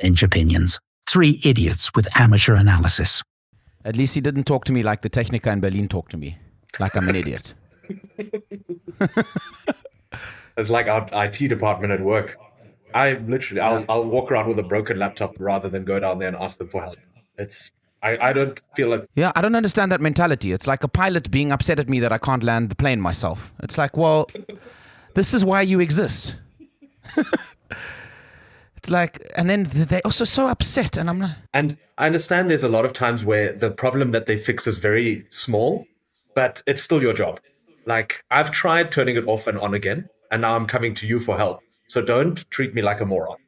Inch opinions. Three idiots with amateur analysis. At least he didn't talk to me like the Technica in Berlin talked to me, like I'm an idiot. It's like our IT department at work. I'll walk around with a broken laptop rather than go down there and ask them for help. I don't feel like... Yeah, I don't understand that mentality. It's like a pilot being upset at me that I can't land the plane myself. It's like, well, this is why you exist. It's like, and then they're also so upset, and I'm not... And I understand there's a lot of times where the problem that they fix is very small, but it's still your job. Like, I've tried turning it off and on again, and now I'm coming to you for help. So don't treat me like a moron.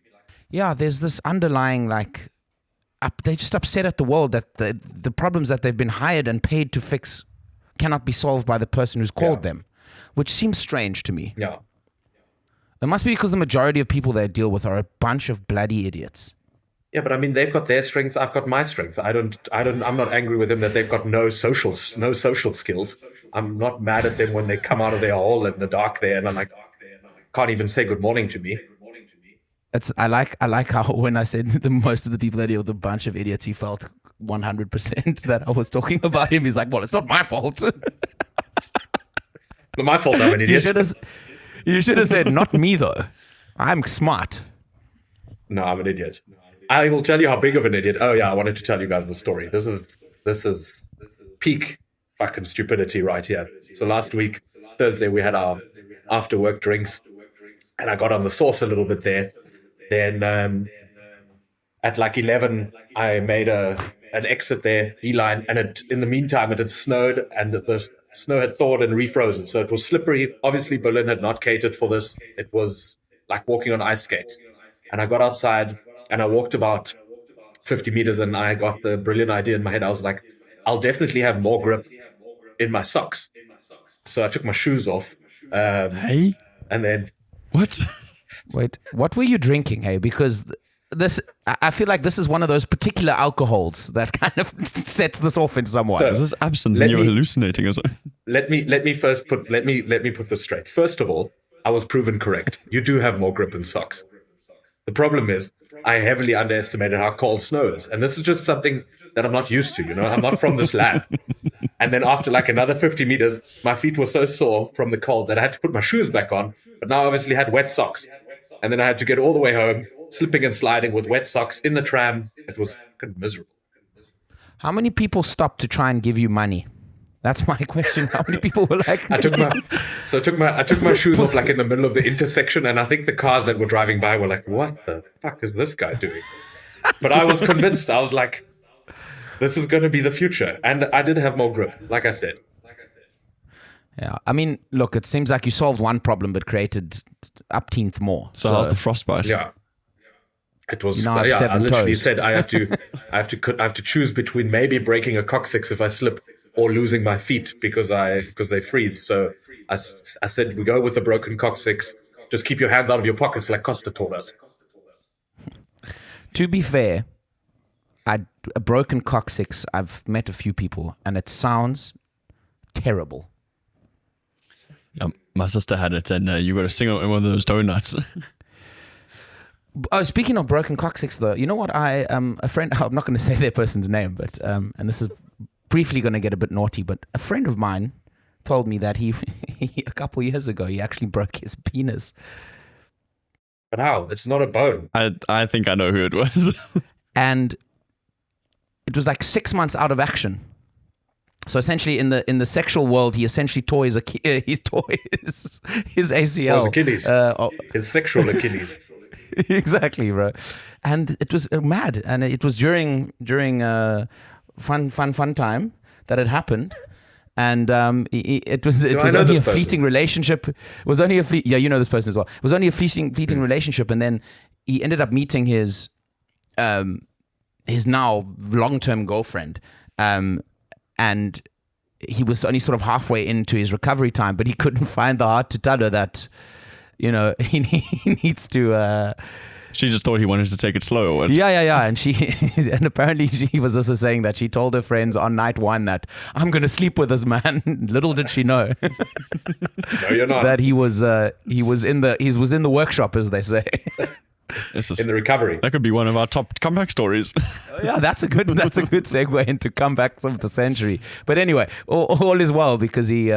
Yeah, there's this underlying, like, they're just upset at the world that the problems that they've been hired and paid to fix cannot be solved by the person who's called them, which seems strange to me. Yeah. It must be because the majority of people they deal with are a bunch of bloody idiots. Yeah, but I mean, they've got their strengths. I've got my strengths. I'm not angry with them that they've got no social skills. I'm not mad at them when they come out of their hole in the dark there and I'm like, can't even say good morning to me. I like how when I said the most of the people that deal with a bunch of idiots, he felt 100% that I was talking about him. He's like, well, it's not my fault. Not my fault, I'm an idiot. You should have said, not me though. I'm smart. No, I'm an idiot. I will tell you how big of an idiot. Oh yeah, I wanted to tell you guys the story. This is peak fucking stupidity right here. So last week, Thursday, we had our after work drinks, and I got on the sauce a little bit there. Then at like 11, I made an exit there, beeline, and in the meantime, it had snowed, and the snow had thawed and refrozen. So it was slippery. Obviously, Berlin had not catered for this. It was like walking on ice skates. And I got outside, and I walked about 50 meters, and I got the brilliant idea in my head. I was like, I'll definitely have more grip in my socks. So I took my shoes off. Hey? And then... What? Wait, what were you drinking, hey? Because I feel like this is one of those particular alcohols that kind of sets this off in some way. Is this absinthe and you're hallucinating or something? Let me put this straight. First of all, I was proven correct. You do have more grip in socks. The problem is I heavily underestimated how cold snow is. And this is just something that I'm not used to, I'm not from this land. And then after like another 50 meters, my feet were so sore from the cold that I had to put my shoes back on, but now I obviously had wet socks. And then I had to get all the way home, slipping and sliding with wet socks in the tram. It was miserable. How many people stopped to try and give you money? That's my question. How many people were like... I took my shoes off like in the middle of the intersection, and I think the cars that were driving by were like, what the fuck is this guy doing? But I was convinced. I was like, this is going to be the future. And I did have more grip, like I said. Yeah, I mean, look, it seems like you solved one problem but created upteenth more. So how's the frostbite? Yeah. It was. I I literally toes. said I have to choose between maybe breaking a coccyx if I slip or losing my feet because they freeze. So I said we go with the broken coccyx. Just keep your hands out of your pockets, like Costa taught us. To be fair, a broken coccyx. I've met a few people, and it sounds terrible. Yeah, my sister had it, and you got to sing it in one of those donuts. Oh, speaking of broken coccyx, though, you know what? A friend. I'm not going to say their person's name, but and this is briefly going to get a bit naughty. But a friend of mine told me that he a couple years ago he actually broke his penis. But how? It's not a bone. I think I know who it was. And it was like 6 months out of action. So essentially, in the sexual world, he essentially tore his ACL. Oh, his Achilles. His sexual Achilles. Exactly, bro. And it was mad. And it was during fun time that it happened. And it was only a fleeting relationship. It was only yeah, you know this person as well. It was only a fleeting relationship, and then he ended up meeting his now long-term girlfriend. And he was only sort of halfway into his recovery time, but he couldn't find the heart to tell her that, he needs to... She just thought he wanted to take it slow or what? Yeah. And and apparently she was also saying that she told her friends on night one that I'm going to sleep with this man. Little did she know. No, you're not. That he was in the workshop, as they say. in the recovery. That could be one of our top comeback stories. Yeah, that's a good segue into comebacks of the century. But anyway, all is well because he's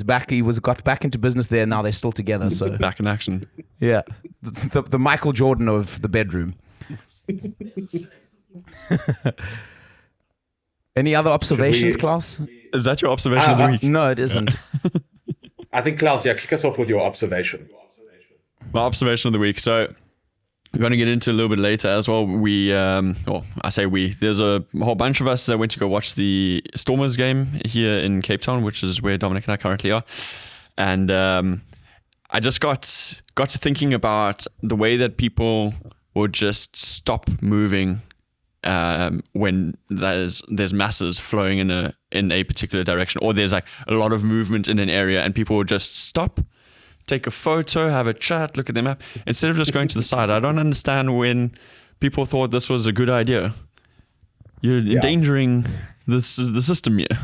back. Got back into business there. Now they're still together. So Back in action. yeah, the Michael Jordan of the bedroom. Any other observations, Klaus? Is that your observation of the week? No, it isn't. I think, Klaus, kick us off with your observation. My observation of the week. So we're going to get into a little bit later as well. There's a whole bunch of us that went to go watch the Stormers game here in Cape Town, which is where Dominic and I currently are. And I just got to thinking about the way that people would just stop moving when there's masses flowing in a particular direction, or there's like a lot of movement in an area, and people would just stop, take a photo, have a chat, look at their map, instead of just going to the side. I don't understand when people thought this was a good idea. You're endangering the system here.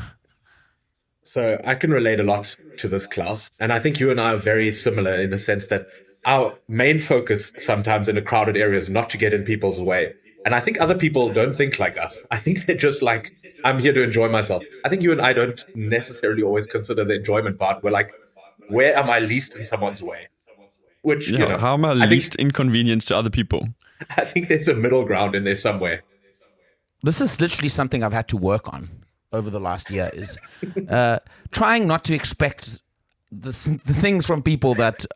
So I can relate a lot to this, Klaus. And I think you and I are very similar in the sense that our main focus sometimes in a crowded area is not to get in people's way. And I think other people don't think like us. I think they're just like, I'm here to enjoy myself. I think you and I don't necessarily always consider the enjoyment part. We're like, where am I least in someone's way? Which, how am I least inconvenienced to other people? I think there's a middle ground in there somewhere. This is literally something I've had to work on over the last year, is trying not to expect the things from people that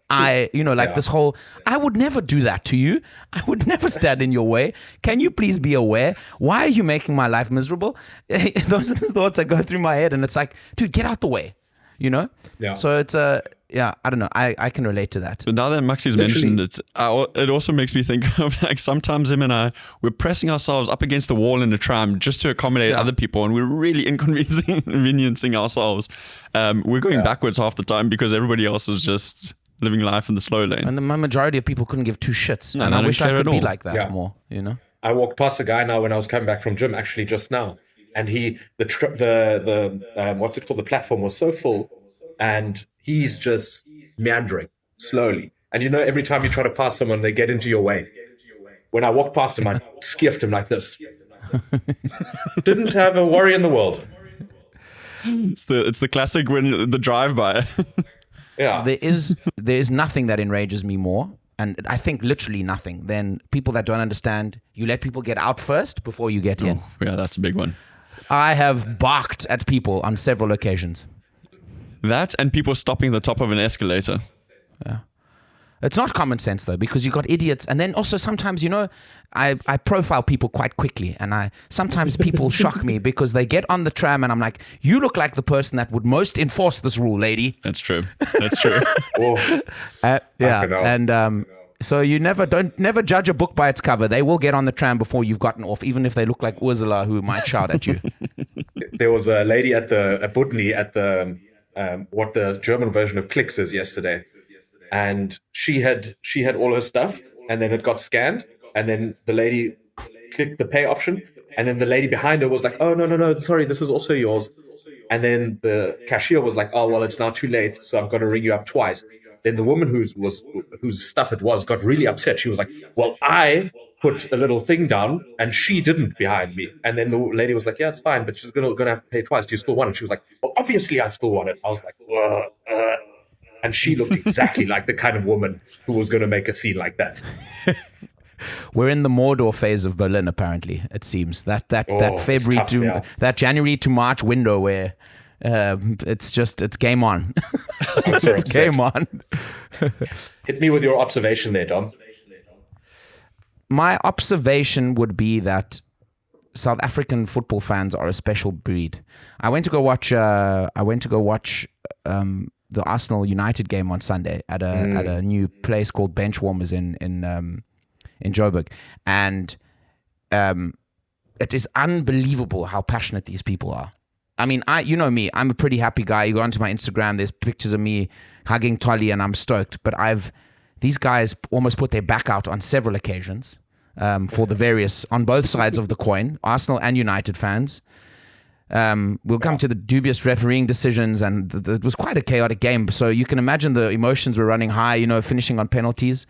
this whole, I would never do that to you. I would never stand in your way. Can you please be aware? Why are you making my life miserable? Those are the thoughts that go through my head, and it's like, dude, get out the way, Yeah. So it's I don't know. I can relate to that. But now that Maxi's mentioned it, it also makes me think of like sometimes him and I, we're pressing ourselves up against the wall in the tram just to accommodate other people, and we're really inconveniencing ourselves. We're going backwards half the time because everybody else is just living life in the slow lane. And the majority of people couldn't give two shits. And I wish I could be like that more, I walked past a guy now when I was coming back from gym, actually just now. And the platform was so full, and he's just meandering slowly. And every time you try to pass someone, they get into your way. When I walked past him, I skiffed him like this. Didn't have a worry in the world. It's the classic when the drive-by. Yeah. There is nothing that enrages me more, and I think literally nothing, than people that don't understand. You let people get out first before you get in. Yeah, that's a big one. I have barked at people on several occasions. That and people stopping the top of an escalator. Yeah. It's not common sense though, because you got idiots, and then also sometimes, I profile people quite quickly, and sometimes people shock me because they get on the tram and I'm like, you look like the person that would most enforce this rule, lady. That's true. So you never judge a book by its cover. They will get on the tram before you've gotten off, even if they look like Ursula, who might shout at you. There was a lady at Budni at the what the German version of Clicks is yesterday, and she had all her stuff, and then it got scanned, and then the lady clicked the pay option, and then the lady behind her was like, "Oh no, sorry, this is also yours," and then the cashier was like, "Oh well, it's now too late, so I'm going to ring you up twice." Then the woman whose stuff it was got really upset. She was like, "Well, I put a little thing down and she didn't behind me." And then the lady was like, "Yeah, it's fine, but she's gonna have to pay twice. Do you still want it?" She was like, "Well, obviously I still want it." I was like, and she looked exactly like the kind of woman who was going to make a scene like that. We're in the Mordor phase of Berlin, apparently. It seems that February that January to March window where it's game on. It's game on. Hit me with your observation there, Dom. My observation would be that South African football fans are a special breed. I went to go watch the Arsenal United game on Sunday at a new place called Benchwarmers in Joburg, and it is unbelievable how passionate these people are. I mean, you know me, I'm a pretty happy guy. You go onto my Instagram, there's pictures of me hugging Tolly, and I'm stoked. But these guys almost put their back out on several occasions for the various, on both sides of the coin, Arsenal and United fans. We'll come to the dubious refereeing decisions, and it was quite a chaotic game. So you can imagine the emotions were running high, finishing on penalties.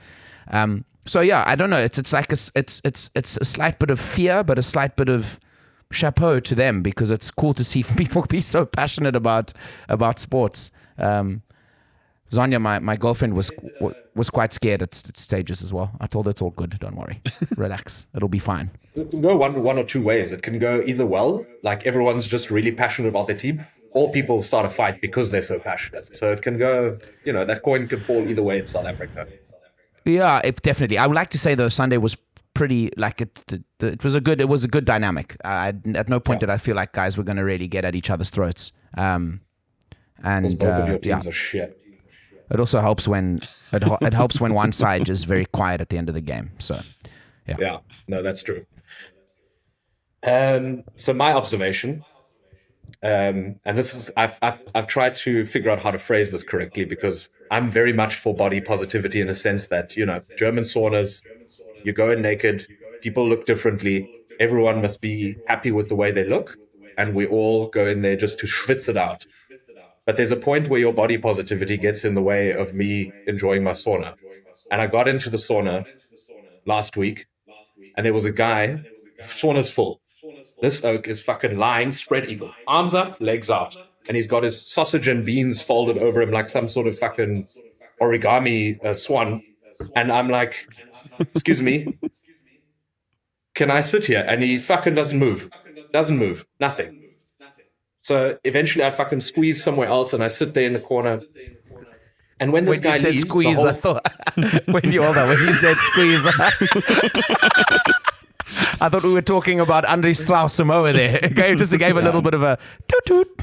So yeah, I don't know. It's like it's a slight bit of fear, but a slight bit of chapeau to them, because it's cool to see people be so passionate about sports. Zonia, my girlfriend, was quite scared at stages as well. I told her it's all good. Don't worry. Relax. It'll be fine. It can go one or two ways. It can go either well, like everyone's just really passionate about their team, or people start a fight because they're so passionate. So it can go, that coin can fall either way in South Africa. Yeah, definitely. I would like to say though, Sunday was pretty like it was a good dynamic. At no point did I feel like guys were going to really get at each other's throats. And both of your teams are shit. It also helps when it helps when one side is very quiet at the end of the game. So yeah, no, that's true. So my observation, and this is I've tried to figure out how to phrase this correctly, because I'm very much for body positivity in a sense that, German saunas, you go in naked, people look differently, everyone must be happy with the way they look, and we all go in there just to schwitz it out. But there's a point where your body positivity gets in the way of me enjoying my sauna. And I got into the sauna last week, and there was a guy, sauna's full. This oak is fucking lying, spread eagle, arms up, legs out. And he's got his sausage and beans folded over him like some sort of fucking origami swan. And I'm like, excuse me, can I sit here? And he fucking doesn't move, nothing. So eventually I fucking squeeze somewhere else, and I sit there in the corner. And when this guy leaves, squeeze, I thought when you said squeeze, I thought we were talking about Andre Strauss Samoa there. Just gave a little bit of a toot toot.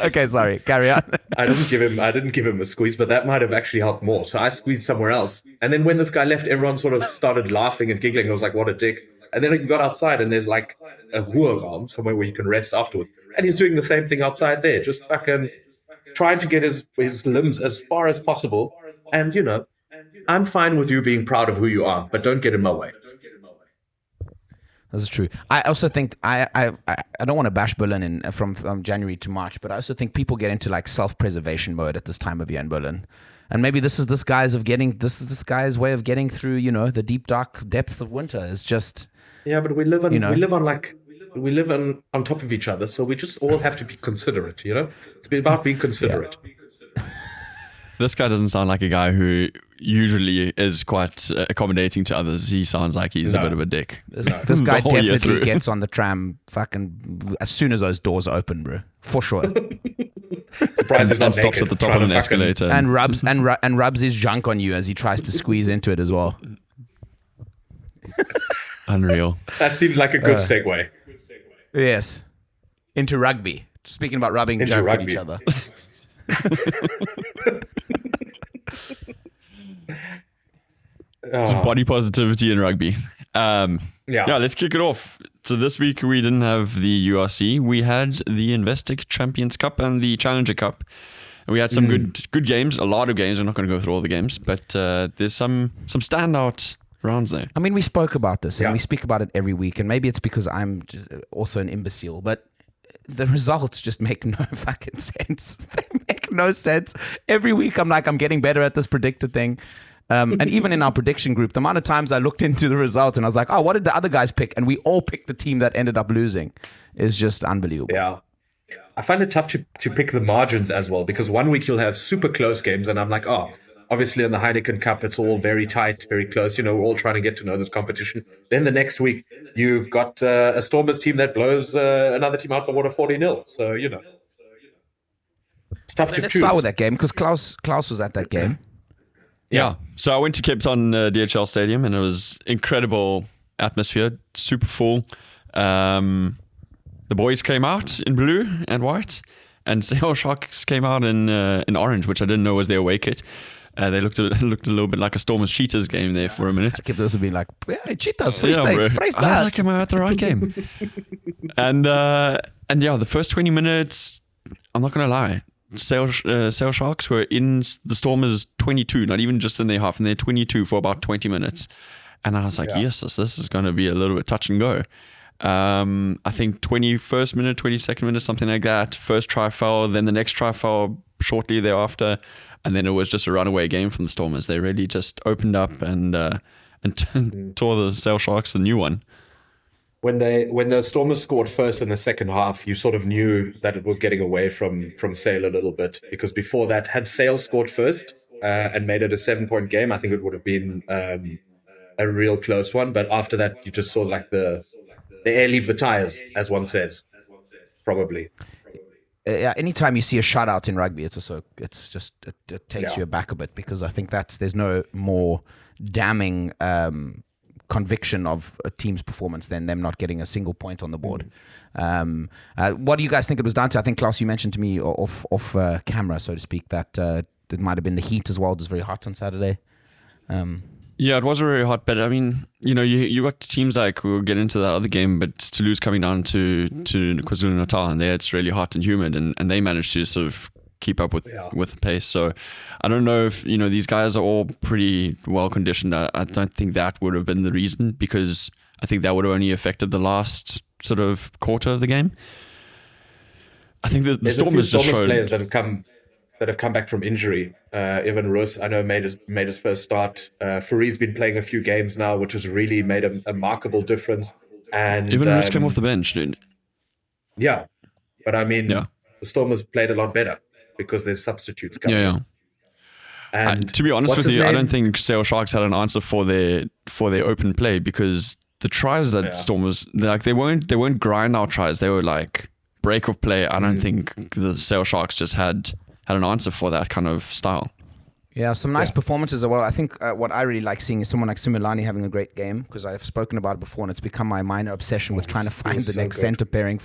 Okay, sorry, carry on. I didn't give him a squeeze, but that might have actually helped more. So I squeezed somewhere else. And then when this guy left, everyone sort of started laughing and giggling. I was like, what a dick. And then I got outside, and there's like a Ruheraum, somewhere where you can rest afterwards. And he's doing the same thing outside there, just fucking trying to get his limbs as far as possible. And, I'm fine with you being proud of who you are, but don't get in my way. This is true. I also think I don't want to bash Berlin from January to March, but I also think people get into like self-preservation mode at this time of year in Berlin. And maybe this is this guy's way of getting through, the deep dark depths of winter. Is just but we live on top of each other, so we just all have to be considerate. It's about being considerate. Yeah. This guy doesn't sound like a guy who usually is quite accommodating to others. He sounds like he's a bit of a dick. This guy definitely gets on the tram fucking as soon as those doors open, bro. For sure. Surprised he's not stops naked, at the top of an escalator and rubs his junk on you as he tries to squeeze into it as well. Unreal. That seems like a good segue. Yes. Into rugby. Speaking about rubbing junk on each other. Body positivity in rugby. Let's kick it off. So this week we didn't have the URC. We had the Investec Champions Cup and the Challenger Cup. We had some good games, a lot of games. I'm not going to go through all the games, but there's some standout rounds there. I mean, we spoke about this, and we speak about it every week, and maybe it's because I'm just also an imbecile, but the results just make no fucking sense. They make no sense. Every week I'm like, I'm getting better at this predictor thing. And even in our prediction group, the amount of times I looked into the results and I was like, oh, what did the other guys pick? And we all picked the team that ended up losing. Is just unbelievable. Yeah. I find it tough to pick the margins as well, because one week you'll have super close games and I'm like, oh, obviously in the Heineken Cup, it's all very tight, very close. We're all trying to get to know this competition. Then the next week, you've got a Stormers team that blows another team out the water 40-0. So, it's tough to choose. Let's start with that game, because Claus was at that game. Yeah. So I went to Cape Town DHL Stadium, and it was incredible atmosphere, super full. The boys came out in blue and white, and Sail Sharks came out in orange, which I didn't know was their away kit. They looked a little bit like a Stormers Cheetahs game there for a minute. I kept also being like, hey, Cheetahs, I was like, am I at the right game? and the first 20 minutes, I'm not going to lie, Sail Sharks were in the Stormers 22, not even just in their half, and they're 22 for about 20 minutes. And I was like, yes, this is going to be a little bit touch and go. I think 21st minute, 22nd minute, something like that. First try foul, then the next try foul shortly thereafter. and then it was just a runaway game from the Stormers. They really just opened up and tore the Sale Sharks a new one. When the Stormers scored first in the second half, you sort of knew that it was getting away from Sale a little bit, because before that, had Sale scored first and made it a 7-point game, I think it would have been a real close one. But after that, you just saw like the air leave the tires, as one says, probably. Anytime you see a shutout in rugby, it takes you aback a bit, because I think there's no more damning conviction of a team's performance than them not getting a single point on the board. What do you guys think it was down to? I think, Claus, you mentioned to me off camera, so to speak, that it might have been the heat as well. It was very hot on Saturday. Yeah, it was very hot, but I mean, you got teams like, we'll get into that other game, but Toulouse coming down to KwaZulu-Natal, and there it's really hot and humid, and they managed to sort of keep up with the pace. So I don't know if, these guys are all pretty well conditioned. I don't think that would have been the reason, because I think that would have only affected the last sort of quarter of the game. I think that the Stormers just showed players that have come back from injury. Evan Roos, I know, made his first start. Fourí's been playing a few games now, which has really made a remarkable difference. And Evan Roos came off the bench, dude. Yeah, but I mean, the Stormers played a lot better because there's substitutes coming. Yeah. And to be honest with you, I don't think Sale Sharks had an answer for their open play, because the tries that Stormers, they won't grind out tries. They were like break of play. I don't think the Sale Sharks just had an answer for that kind of style. Yeah, some nice performances as well. I think what I really like seeing is someone like Similani having a great game, because I've spoken about it before, and it's become my minor obsession with trying to find the next centre pairing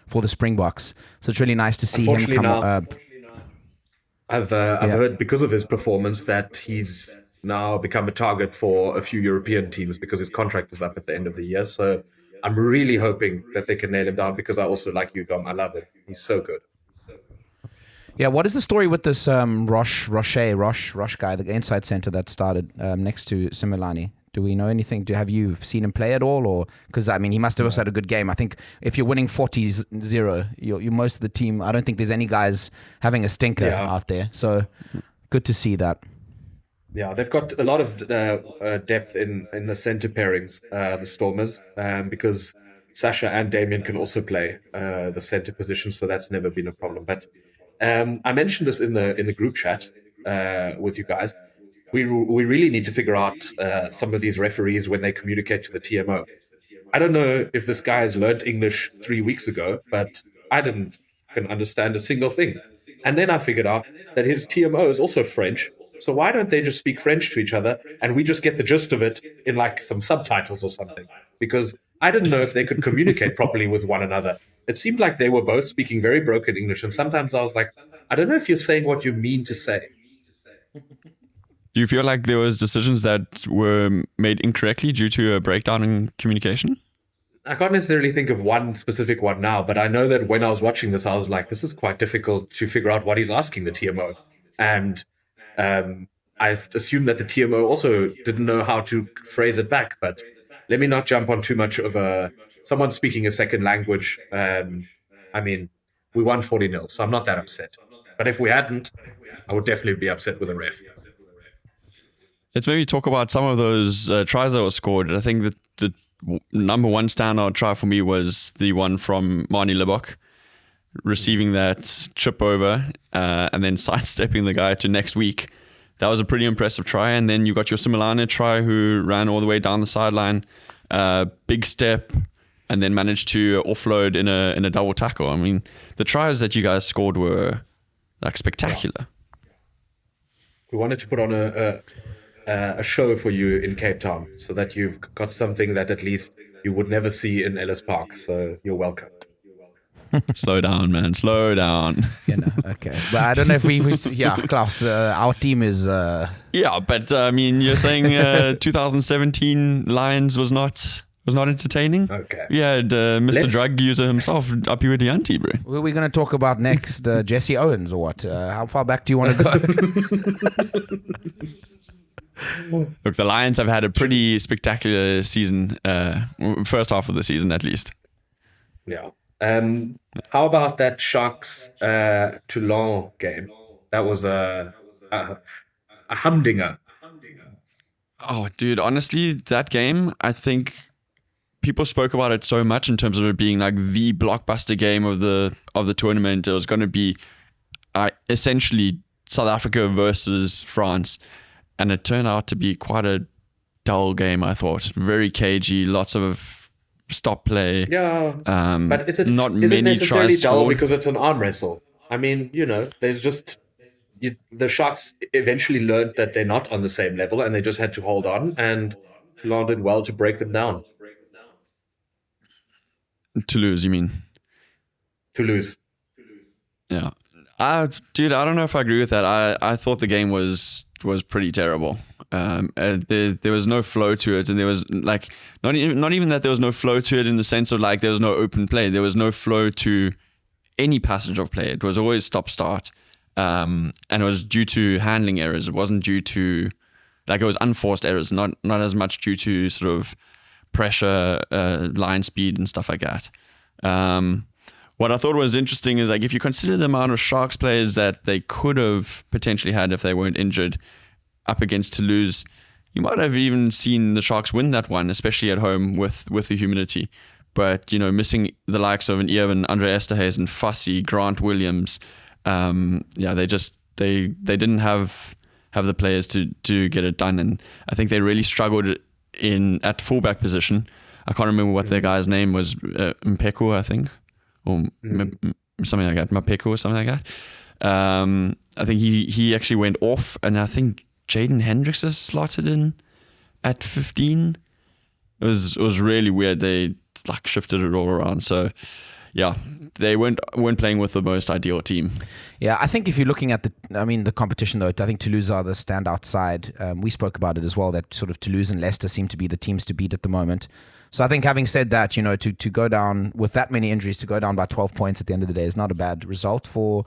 for the Springboks. So it's really nice to see him come up. I've heard, because of his performance, that he's now become a target for a few European teams because his contract is up at the end of the year. So I'm really hoping that they can nail him down, because I also like you, Dom. I love him. He's so good. Yeah, what is the story with this Roche guy, the inside centre that started next to Similani? Do we know anything? Have you seen him play at all? Or because I mean, he must have also had a good game. I think if you're winning 40-0, you're most of the team. I don't think there's any guys having a stinker out there. So good to see that. Yeah, they've got a lot of depth in the centre pairings, the Stormers, because Sasha and Damien can also play the centre position, so that's never been a problem. But I mentioned this in the group chat with you guys. We really need to figure out some of these referees when they communicate to the TMO. I don't know if this guy has learnt English 3 weeks ago, but I didn't understand a single thing. And then I figured out that his TMO is also French. So why don't they just speak French to each other and we just get the gist of it in like some subtitles or something? Because I didn't know if they could communicate properly with one another. It seemed like they were both speaking very broken English. And sometimes I was like, I don't know if you're saying what you mean to say. Do you feel like there was decisions that were made incorrectly due to a breakdown in communication? I can't necessarily think of one specific one now, but I know that when I was watching this, I was like, this is quite difficult to figure out what he's asking the TMO. And I assume that the TMO also didn't know how to phrase it back, but let me not jump on too much of someone speaking a second language. I mean, we won 40-0, so I'm not that upset. But if we hadn't, I would definitely be upset with the ref. Let's maybe talk about some of those tries that were scored. I think that the number one standout try for me was the one from Marnie Libok, receiving that chip over and then sidestepping the guy to next week. That was a pretty impressive try. And then you got your Similane try, who ran all the way down the sideline, big step, and then managed to offload in a double tackle. I mean, the tries that you guys scored were like spectacular. We wanted to put on a show for you in Cape Town, so that you've got something that at least you would never see in Ellis Park. So you're welcome. Slow down, man. Slow down. Okay. But I don't know if Claus, our team is... Yeah, but I mean, you're saying 2017 Lions was not entertaining? Okay. We had Mr. Drug User himself up here with the ante, bro. Who are we going to talk about next? Jesse Owens or what? How far back do you want to go? Look, the Lions have had a pretty spectacular season, first half of the season at least. Yeah. How about that Sharks Toulon game? That was a humdinger. Oh, dude, honestly, that game, I think people spoke about it so much in terms of it being like the blockbuster game of the tournament. It was going to be essentially South Africa versus France, and it turned out to be quite a dull game. I thought very cagey, lots of stop play. Yeah, but is it many necessarily tries dull scored? because it's an arm wrestle? I mean, there's just the Sharks eventually learned that they're not on the same level, and they just had to hold on, and Toulon did well to break them down. Toulouse, you mean? Toulouse. Yeah. Dude, I don't know if I agree with that. I thought the game was pretty terrible. There was no flow to it, and there was like not even that there was no flow to it in the sense of like there was no open play. There was no flow to any passage of play. It was always stop start, and it was due to handling errors. It wasn't due to it was unforced errors, not as much due to sort of pressure, line speed, and stuff like that. What I thought was interesting is like if you consider the amount of Sharks players that they could have potentially had if they weren't injured up against Toulouse, you might have even seen the Sharks win that one, especially at home with the humidity. But missing the likes of an Evan, Andre Esterhuizen, Fussy, Grant Williams, they didn't have the players to get it done, and I think they really struggled at fullback position. I can't remember what their guy's name was, Mpeku, I think. Or something like that, Mapeko or something like that. I think he actually went off, and I think Jaden Hendricks is slotted in at 15. It was really weird. They like shifted it all around. So yeah, they weren't playing with the most ideal team. Yeah, I think if you're looking at the competition though, I think Toulouse are the standout side. We spoke about it as well, that sort of Toulouse and Leicester seem to be the teams to beat at the moment. So I think having said that, to go down with that many injuries, to go down by 12 points at the end of the day is not a bad result or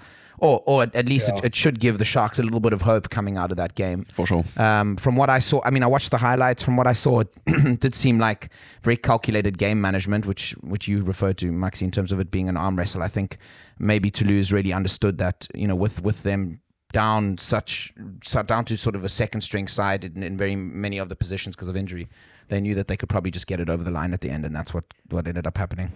at least it should give the Sharks a little bit of hope coming out of that game. For sure. From what I saw, I watched the highlights. From what I saw, it did seem like very calculated game management, which you referred to, Maxi, in terms of it being an arm wrestle. I think maybe Toulouse really understood that, with them down to sort of a second string side in very many of the positions because of injury, they knew that they could probably just get it over the line at the end, and that's what ended up happening.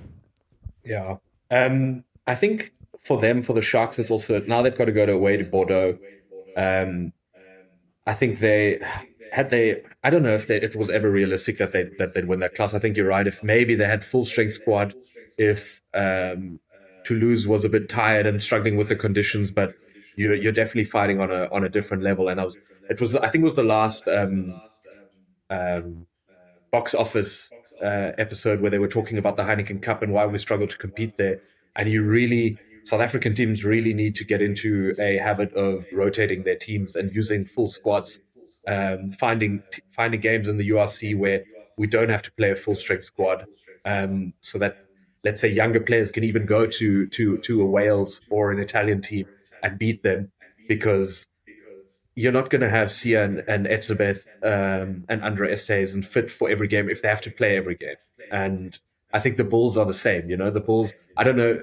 Yeah. I think for the Sharks, it's also now they've got to go away to Bordeaux. I think I don't know if it was ever realistic that they'd win that class. I think you're right. If maybe they had full strength squad, if Toulouse was a bit tired and struggling with the conditions, but you're definitely fighting on a different level. And I think it was the last box office episode where they were talking about the Heineken Cup and why we struggle to compete there. And South African teams really need to get into a habit of rotating their teams and using full squads, finding games in the URC where we don't have to play a full strength squad, so that, let's say, younger players can even go to a Wales or an Italian team and beat them, because you're not going to have Sia and Etzebeth and Andre Esterhuizen fit for every game if they have to play every game. And I think the Bulls are the same. The Bulls, I don't know,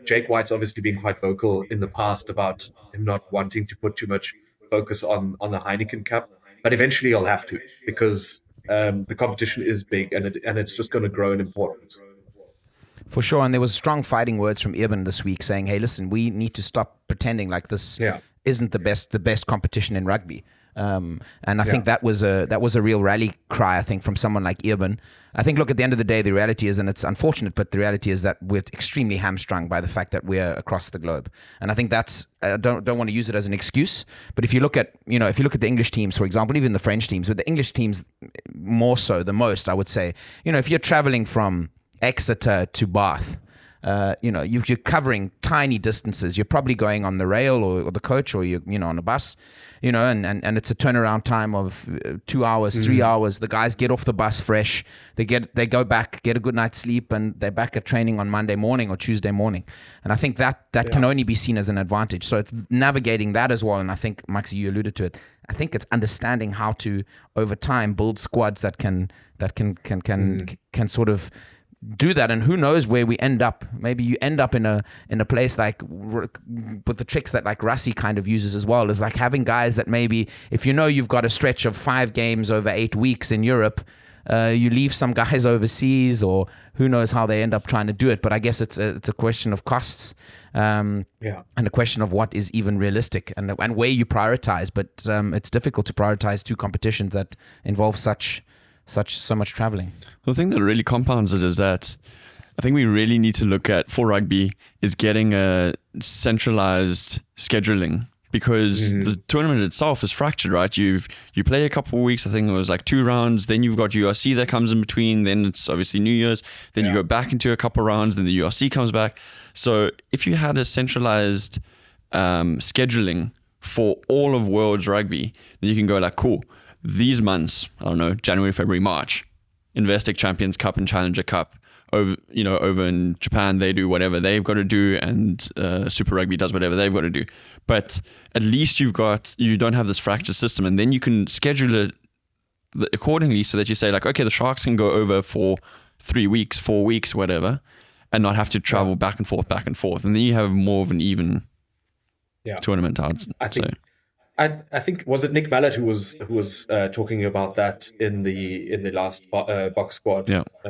Jake White's obviously been quite vocal in the past about him not wanting to put too much focus on the Heineken Cup, but eventually he'll have to, because the competition is big and it's just going to grow in importance. For sure, and there was strong fighting words from Eben this week saying, hey, listen, we need to stop pretending like this isn't the best competition in rugby. And I think that was a real rally cry, I think, from someone like Eben. I think, look, at the end of the day, the reality is, and it's unfortunate, but the reality is that we're extremely hamstrung by the fact that we're across the globe. And I think that's, I don't want to use it as an excuse, but if you look at the English teams, for example, even the French teams, but the English teams more so, the most, I would say, if you're traveling from Exeter to Bath, you're covering tiny distances. You're probably going on the rail or the coach, or you're on a bus, and it's a turnaround time of 2 hours, 3 hours. The guys get off the bus fresh. They go back, get a good night's sleep, and they're back at training on Monday morning or Tuesday morning. And I think that can only be seen as an advantage. So it's navigating that as well. And I think, Maxi, you alluded to it. I think it's understanding how to, over time, build squads that can sort of do that, and who knows where we end up. Maybe you end up in a place like with the tricks that like Rassi kind of uses as well, is like having guys that maybe if you know you've got a stretch of 5 games over 8 weeks in Europe, you leave some guys overseas, or who knows how they end up trying to do it. But I guess it's a question of costs, and a question of what is even realistic, and where you prioritize. But it's difficult to prioritize 2 competitions that involve so much traveling. The thing that really compounds it is that I think we really need to look at, for rugby, is getting a centralized scheduling, because the tournament itself is fractured, right? You play a couple of weeks, I think it was like 2 rounds, then you've got URC that comes in between, then it's obviously New Year's, then you go back into a couple of rounds, then the URC comes back. So if you had a centralized scheduling for all of world's rugby, then you can go like, cool, these months, I don't know, January, February, March, Investec Champions Cup and Challenger Cup. Over in Japan, they do whatever they've got to do, and Super Rugby does whatever they've got to do. But at least you don't have this fractured system, and then you can schedule it accordingly, so that you say like, okay, the Sharks can go over for 3 weeks, 4 weeks, whatever, and not have to travel back and forth, and then you have more of an even tournament. I think was it Nick Mallett who was talking about that in the last box squad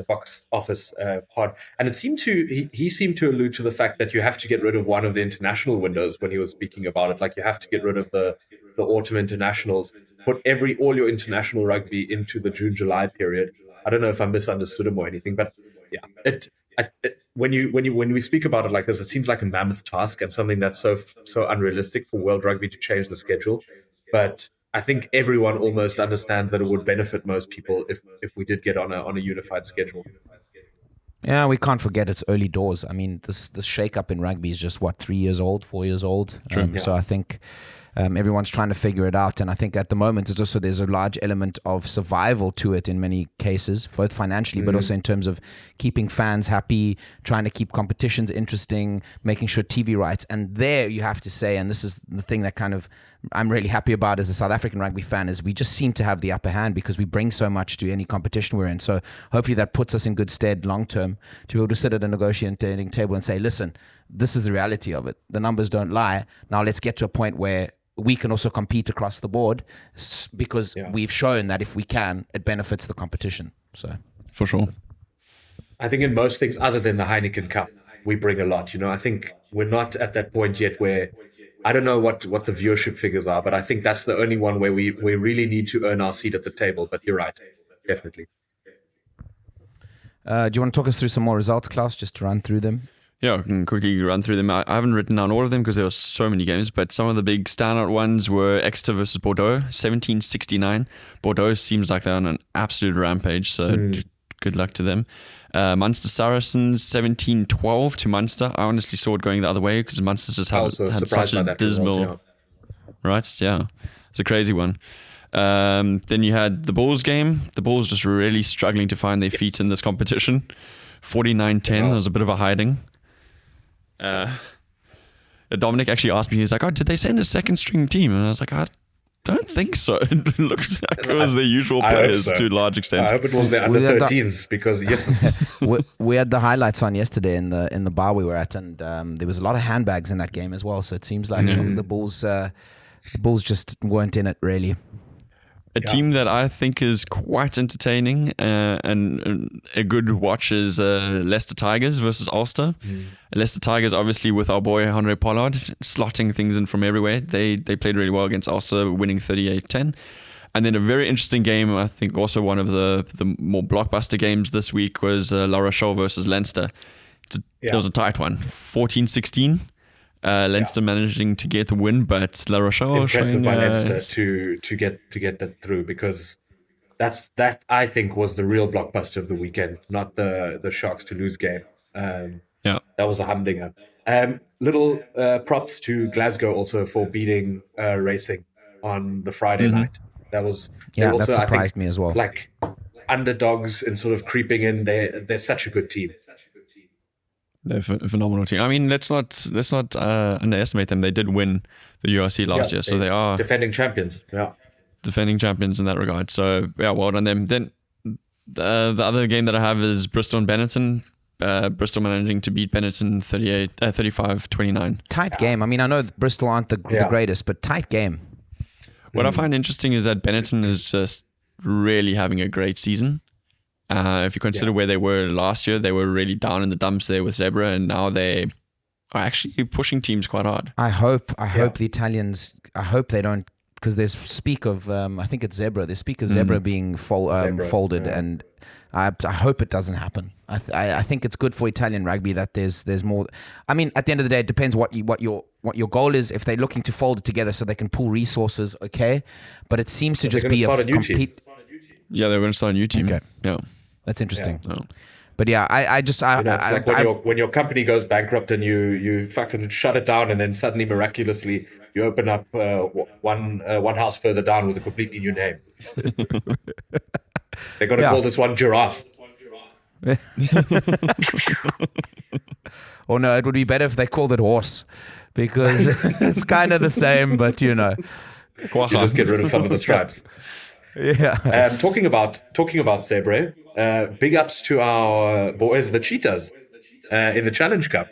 box office pod, and it seemed he seemed to allude to the fact that you have to get rid of one of the international windows when he was speaking about it. Like you have to get rid of the autumn internationals, put all your international rugby into the June-July period. I don't know if I misunderstood him or anything, but when we speak about it like this, it seems like a mammoth task and something that's so unrealistic for World Rugby to change the schedule. But I think everyone almost understands that it would benefit most people if we did get on a unified schedule. Yeah, we can't forget it's early doors. I mean, this shake-up in rugby is just 3 years old, 4 years old. So I think everyone's trying to figure it out, and I think at the moment it's also there's a large element of survival to it in many cases, both financially but also in terms of keeping fans happy, trying to keep competitions interesting, making sure TV rights. And there you have to say, and this is the thing that kind of I'm really happy about as a South African rugby fan, is we just seem to have the upper hand because we bring so much to any competition we're in. So hopefully that puts us in good stead long term to be able to sit at a negotiating table and say, listen, this is the reality of it. The numbers don't lie. Now let's get to a point where we can also compete across the board, because we've shown that if we can, it benefits the competition. So for sure. I think in most things other than the Heineken Cup, we bring a lot. I think we're not at that point yet where, I don't know what the viewership figures are, but I think that's the only one where we really need to earn our seat at the table. But you're right, definitely. Do you want to talk us through some more results, Claus, just to run through them? Yeah, I can quickly run through them. I haven't written down all of them because there were so many games, but some of the big standout ones were Exeter versus Bordeaux, 1769. Bordeaux seems like they're on an absolute rampage, so good luck to them. Munster Saracens, 17-12 to Munster. I honestly saw it going the other way because Munster just had such a dismal... result, Right, yeah. It's a crazy one. Then you had the Bulls game. The Bulls just really struggling to find their feet in this competition. 49-10, there was a bit of a hiding. Dominic actually asked me, he was like, did they send a second string team? And I was like, I don't think so. It looked like it was their usual players to a large extent. I hope it was their under 13s because we had the highlights on yesterday in the bar we were at, and there was a lot of handbags in that game as well. So it seems like the Bulls just weren't in it really. A team that I think is quite entertaining and a good watch is Leicester Tigers versus Ulster. Leicester Tigers, obviously, with our boy Henry Pollard slotting things in from everywhere. They played really well against Ulster, winning 38-10. And then a very interesting game, I think also one of the more blockbuster games this week was La Rochelle versus Leinster. It was a tight one, 14-16. Leinster managing to get the win, but La Rochelle impressive by Leinster to get that through, because that I think was the real blockbuster of the weekend, not the Sharks to lose game. That was a humdinger. Little props to Glasgow also for beating Racing on the Friday night. That was that surprised me as well. Like underdogs and sort of creeping in. They're such a good team. They're a phenomenal team. I mean, let's not underestimate them. They did win the URC last year, so they are defending champions. Yeah, defending champions in that regard. So well done them. Then The other game that I have is Bristol and Benetton. Bristol managing to beat Benetton 35-29. Tight game. I mean, I know Bristol aren't the greatest, but tight game. What I find interesting is that Benetton is just really having a great season. If you consider where they were last year, they were really down in the dumps there with Zebra, and now they are actually pushing teams quite hard. I hope the Italians, I hope they don't, because there's speak of, I think it's Zebra, there's speak of Zebra being folded, and I hope it doesn't happen. I think it's good for Italian rugby that there's more. I mean, at the end of the day, it depends what your goal is. If they're looking to fold it together so they can pool resources, okay. But it seems to just be a complete. Yeah, they're going to start a new team. Okay. Yeah, that's interesting. Yeah. But yeah, it's like when your company goes bankrupt and you fucking shut it down, and then suddenly miraculously you open up one house further down with a completely new name. They're going to call this one Giraffe. Or no, it would be better if they called it Horse, because it's kind of the same, but you just get rid of some of the stripes. Yeah. Talking about Zebra, big ups to our boys, the Cheetahs, in the Challenge Cup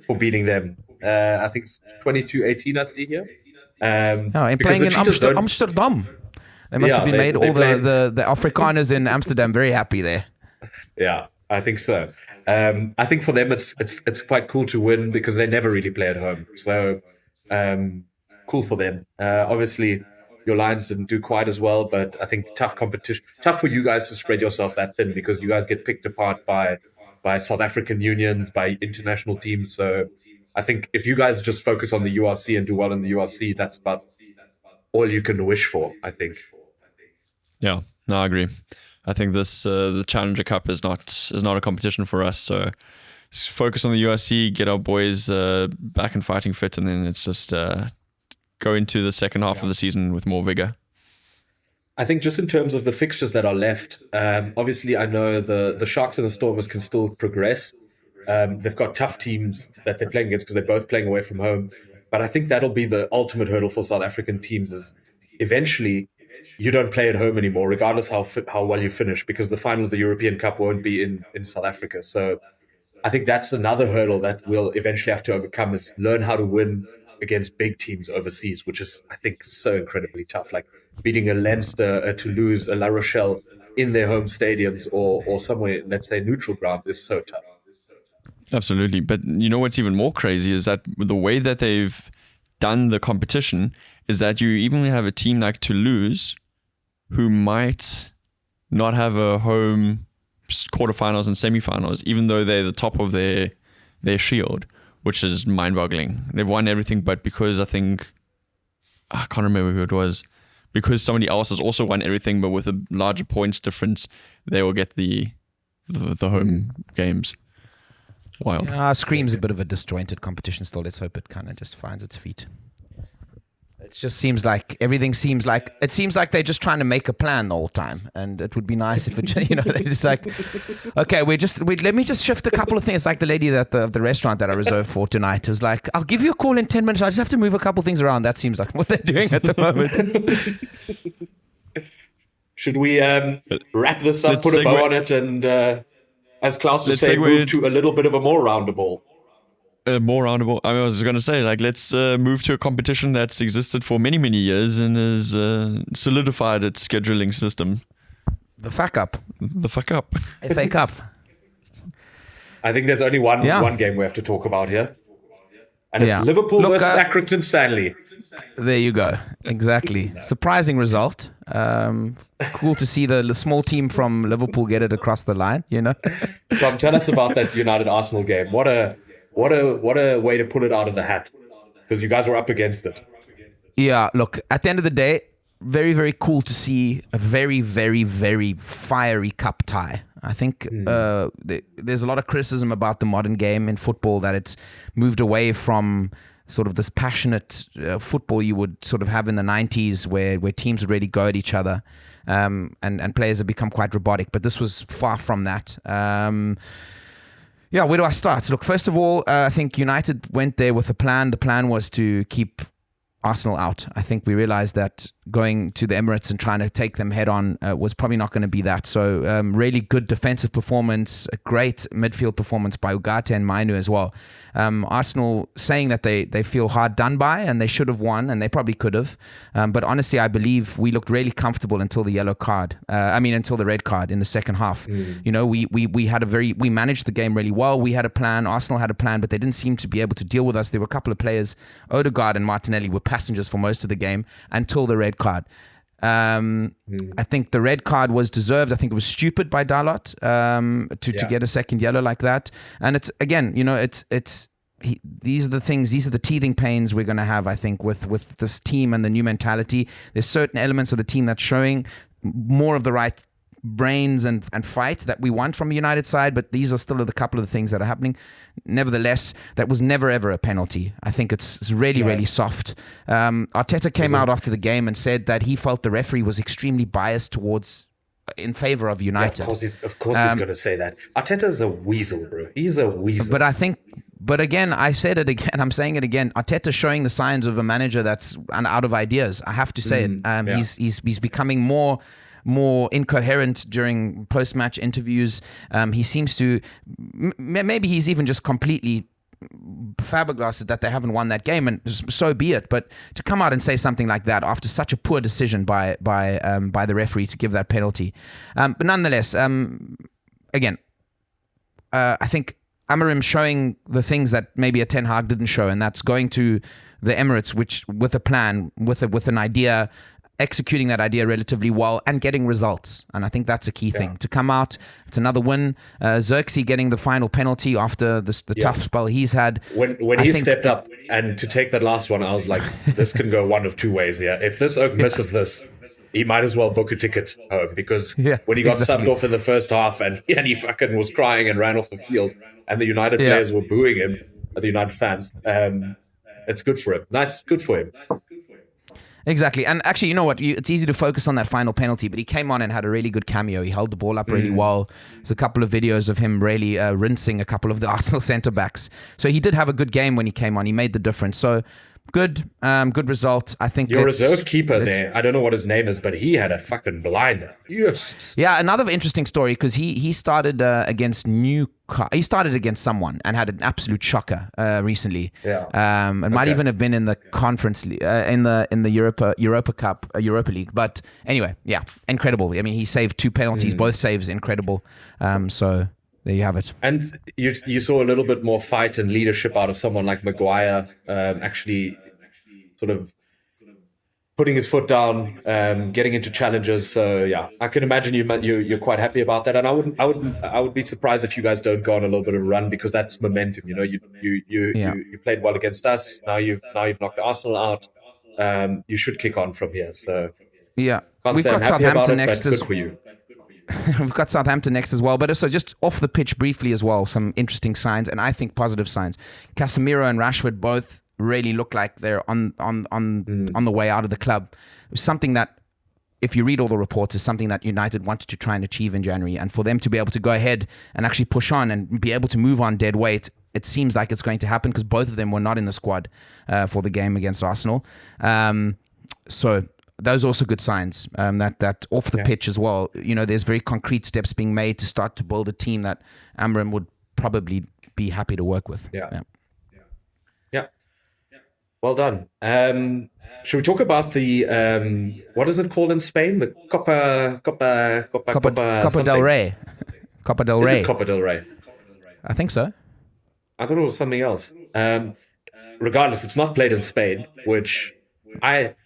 for beating them. I think it's 22-18. I see here. And playing in Amsterdam. They must have been made all the Afrikaners in Amsterdam very happy there. Yeah, I think so. I think for them it's quite cool to win because they never really play at home. So cool for them. Obviously, your Lions didn't do quite as well, but I think tough competition. Tough for you guys to spread yourself that thin because you guys get picked apart by South African unions, by international teams. So I think if you guys just focus on the URC and do well in the URC, that's about all you can wish for, I think. Yeah, no, I agree. I think this the Challenger Cup is not a competition for us. So focus on the URC, get our boys back and fighting fit, and then it's just go into the second half of the season with more vigor. I think just in terms of the fixtures that are left, obviously I know the Sharks and the Stormers can still progress. They've got tough teams that they're playing against because they're both playing away from home. But I think that'll be the ultimate hurdle for South African teams is eventually you don't play at home anymore, regardless how well you finish, because the final of the European Cup won't be in South Africa. So I think that's another hurdle that we'll eventually have to overcome is learn how to win against big teams overseas, which is, I think, so incredibly tough. Like beating a Leinster, a Toulouse, a La Rochelle in their home stadiums or somewhere, let's say, neutral grounds is so tough. Absolutely. But you know what's even more crazy is that the way that they've done the competition is that you even have a team like Toulouse who might not have a home quarterfinals and semifinals, even though they're the top of their shield, which is mind-boggling. They've won everything, but because I can't remember who it was, because somebody else has also won everything, but with a larger points difference, they will get the home games. Wild. Screams a bit of a disjointed competition still. Let's hope it kind of just finds its feet. It just seems like they're just trying to make a plan the whole time, and it would be nice if it, they're just like, okay, let me just shift a couple of things. Like the lady at the restaurant that I reserved for tonight was like, I'll give you a call in 10 minutes. I just have to move a couple things around. That seems like what they're doing at the moment. Should we wrap this up, put a bow on it, and as Claus would say, move to a little bit of a more roundable? More roundable. I was going to say, let's move to a competition that's existed for many, many years and has solidified its scheduling system. The FA Cup. FA Cup. I think there's only one game we have to talk about here. And it's Liverpool versus Accrington Stanley. There you go. Exactly. Surprising result. Cool to see the small team from Liverpool get it across the line, Tom, tell us about that United Arsenal game. What a way to pull it out of the hat, because you guys were up against it. Yeah, look, at the end of the day, very, very cool to see a very, very, very fiery cup tie. I think there's a lot of criticism about the modern game in football, that it's moved away from sort of this passionate football you would sort of have in the 90s where teams would really go at each other and players have become quite robotic. But this was far from that. Where do I start? Look, first of all, I think United went there with a plan. The plan was to keep Arsenal out. I think we realized that going to the Emirates and trying to take them head on was probably not going to be that. So really good defensive performance, a great midfield performance by Ugarte and Mainu as well. Arsenal saying that they feel hard done by and they should have won, and they probably could have. But honestly, I believe we looked really comfortable until the until the red card in the second half. You know, we managed the game really well. We had a plan. Arsenal had a plan, but they didn't seem to be able to deal with us. There were a couple of players, Odegaard and Martinelli, were passengers for most of the game until the red card. I think the red card was deserved. I think it was stupid by Dalot to get a second yellow like that. And it's, again, you know, these are the things, these are the teething pains we're going to have, I think, with this team and the new mentality. There's certain elements of the team that's showing more of the right brains and fight that we want from a United side, but these are still a couple of the things that are happening. Nevertheless, that was never ever a penalty. I think it's really, really soft. Arteta came out after the game and said that he felt the referee was extremely biased in favor of United. Yeah, of course he's going to say that. Arteta's a weasel, bro. He's a weasel. But again, I said it again, I'm saying it again. Arteta's showing the signs of a manager that's out of ideas. I have to say it. He's becoming more incoherent during post-match interviews. He seems to, maybe he's even just completely flabbergasted that they haven't won that game, and so be it. But to come out and say something like that after such a poor decision by the referee to give that penalty, but nonetheless, again, I think Amorim showing the things that maybe a Ten Hag didn't show, and that's going to the Emirates, which with a plan, with an idea, executing that idea relatively well and getting results. And I think that's a key thing. To come out, it's another win. Xerxes getting the final penalty after the tough spell he's had. When he stepped up and to take that last one, I was like, this can go one of two ways here. If this Oak misses this, he might as well book a ticket home, because when he got subbed off in the first half and he fucking was crying and ran off the field and the United players were booing him, the United fans, it's good for him. Good for him. Exactly. And actually, you know what? It's easy to focus on that final penalty, but he came on and had a really good cameo. He held the ball up really well. There's a couple of videos of him really rinsing a couple of the Arsenal centre-backs. So he did have a good game when he came on. He made the difference. So good result. I think your reserve keeper there, I don't know what his name is, but he had a fucking blinder. Yes. Yeah, another interesting story, because he started against he started against someone and had an absolute shocker recently. It might even have been in the conference in the Europa Cup, Europa League. But anyway, incredible. I mean, he saved 2 penalties, both saves incredible. So there you have it. And you saw a little bit more fight and leadership out of someone like Maguire, actually sort of putting his foot down, getting into challenges. So I can imagine you're quite happy about that. And I would be surprised if you guys don't go on a little bit of a run, because that's momentum. You know, you played well against us. Now you've knocked Arsenal out. You should kick on from here. So we've got Southampton next. Good for you. We've got Southampton next as well, but also just off the pitch briefly as well, some interesting signs, and I think positive signs. Casemiro and Rashford both really look like they're on the way out of the club. Something that, if you read all the reports, is something that United wanted to try and achieve in January, and for them to be able to go ahead and actually push on and be able to move on dead weight, it seems like it's going to happen, because both of them were not in the squad for the game against Arsenal. So those are also good signs, that off the pitch as well. You know, there's very concrete steps being made to start to build a team that Amorim would probably be happy to work with. Yeah. Well done. Should we talk about the what is it called in Spain? The Copa del Rey. Copa del Rey. Is it Copa del Rey? I think so. I thought it was something else. Regardless, it's not played in Spain, which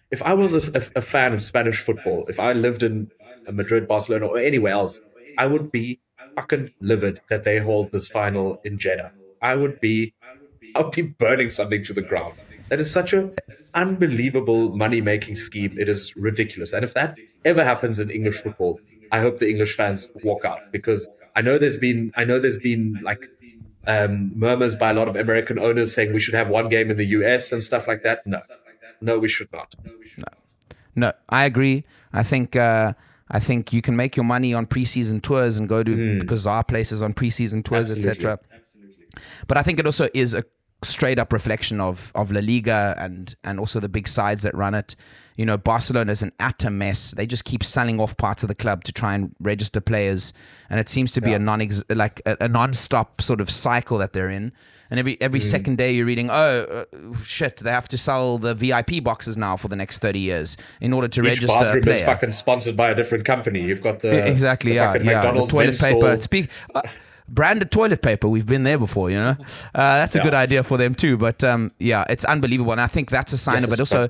if I was a fan of Spanish football, if I lived in Madrid, Barcelona, or anywhere else, I would be fucking livid that they hold this final in Jeddah. I would be burning something to the ground. That is such an unbelievable money-making scheme. It is ridiculous. And if that ever happens in English football, I hope the English fans walk out, because I know there's been like murmurs by a lot of American owners saying we should have one game in the US and stuff like that. No, we should not. No, I agree. I think you can make your money on preseason tours and go to bizarre places on preseason tours, etc. But I think it also is straight up reflection of La Liga and also the big sides that run it. You know, Barcelona is an utter mess. They just keep selling off parts of the club to try and register players, and it seems to be a non-stop sort of cycle that they're in. And every second day you're reading, shit, they have to sell the VIP boxes now for the next 30 years in order to register a player. Each bathroom is fucking sponsored by a different company. You've got the McDonald's the toilet paper. store. Branded toilet paper. We've been there before, you know. That's a good idea for them too. But it's unbelievable, and I think that's a sign of it. Also,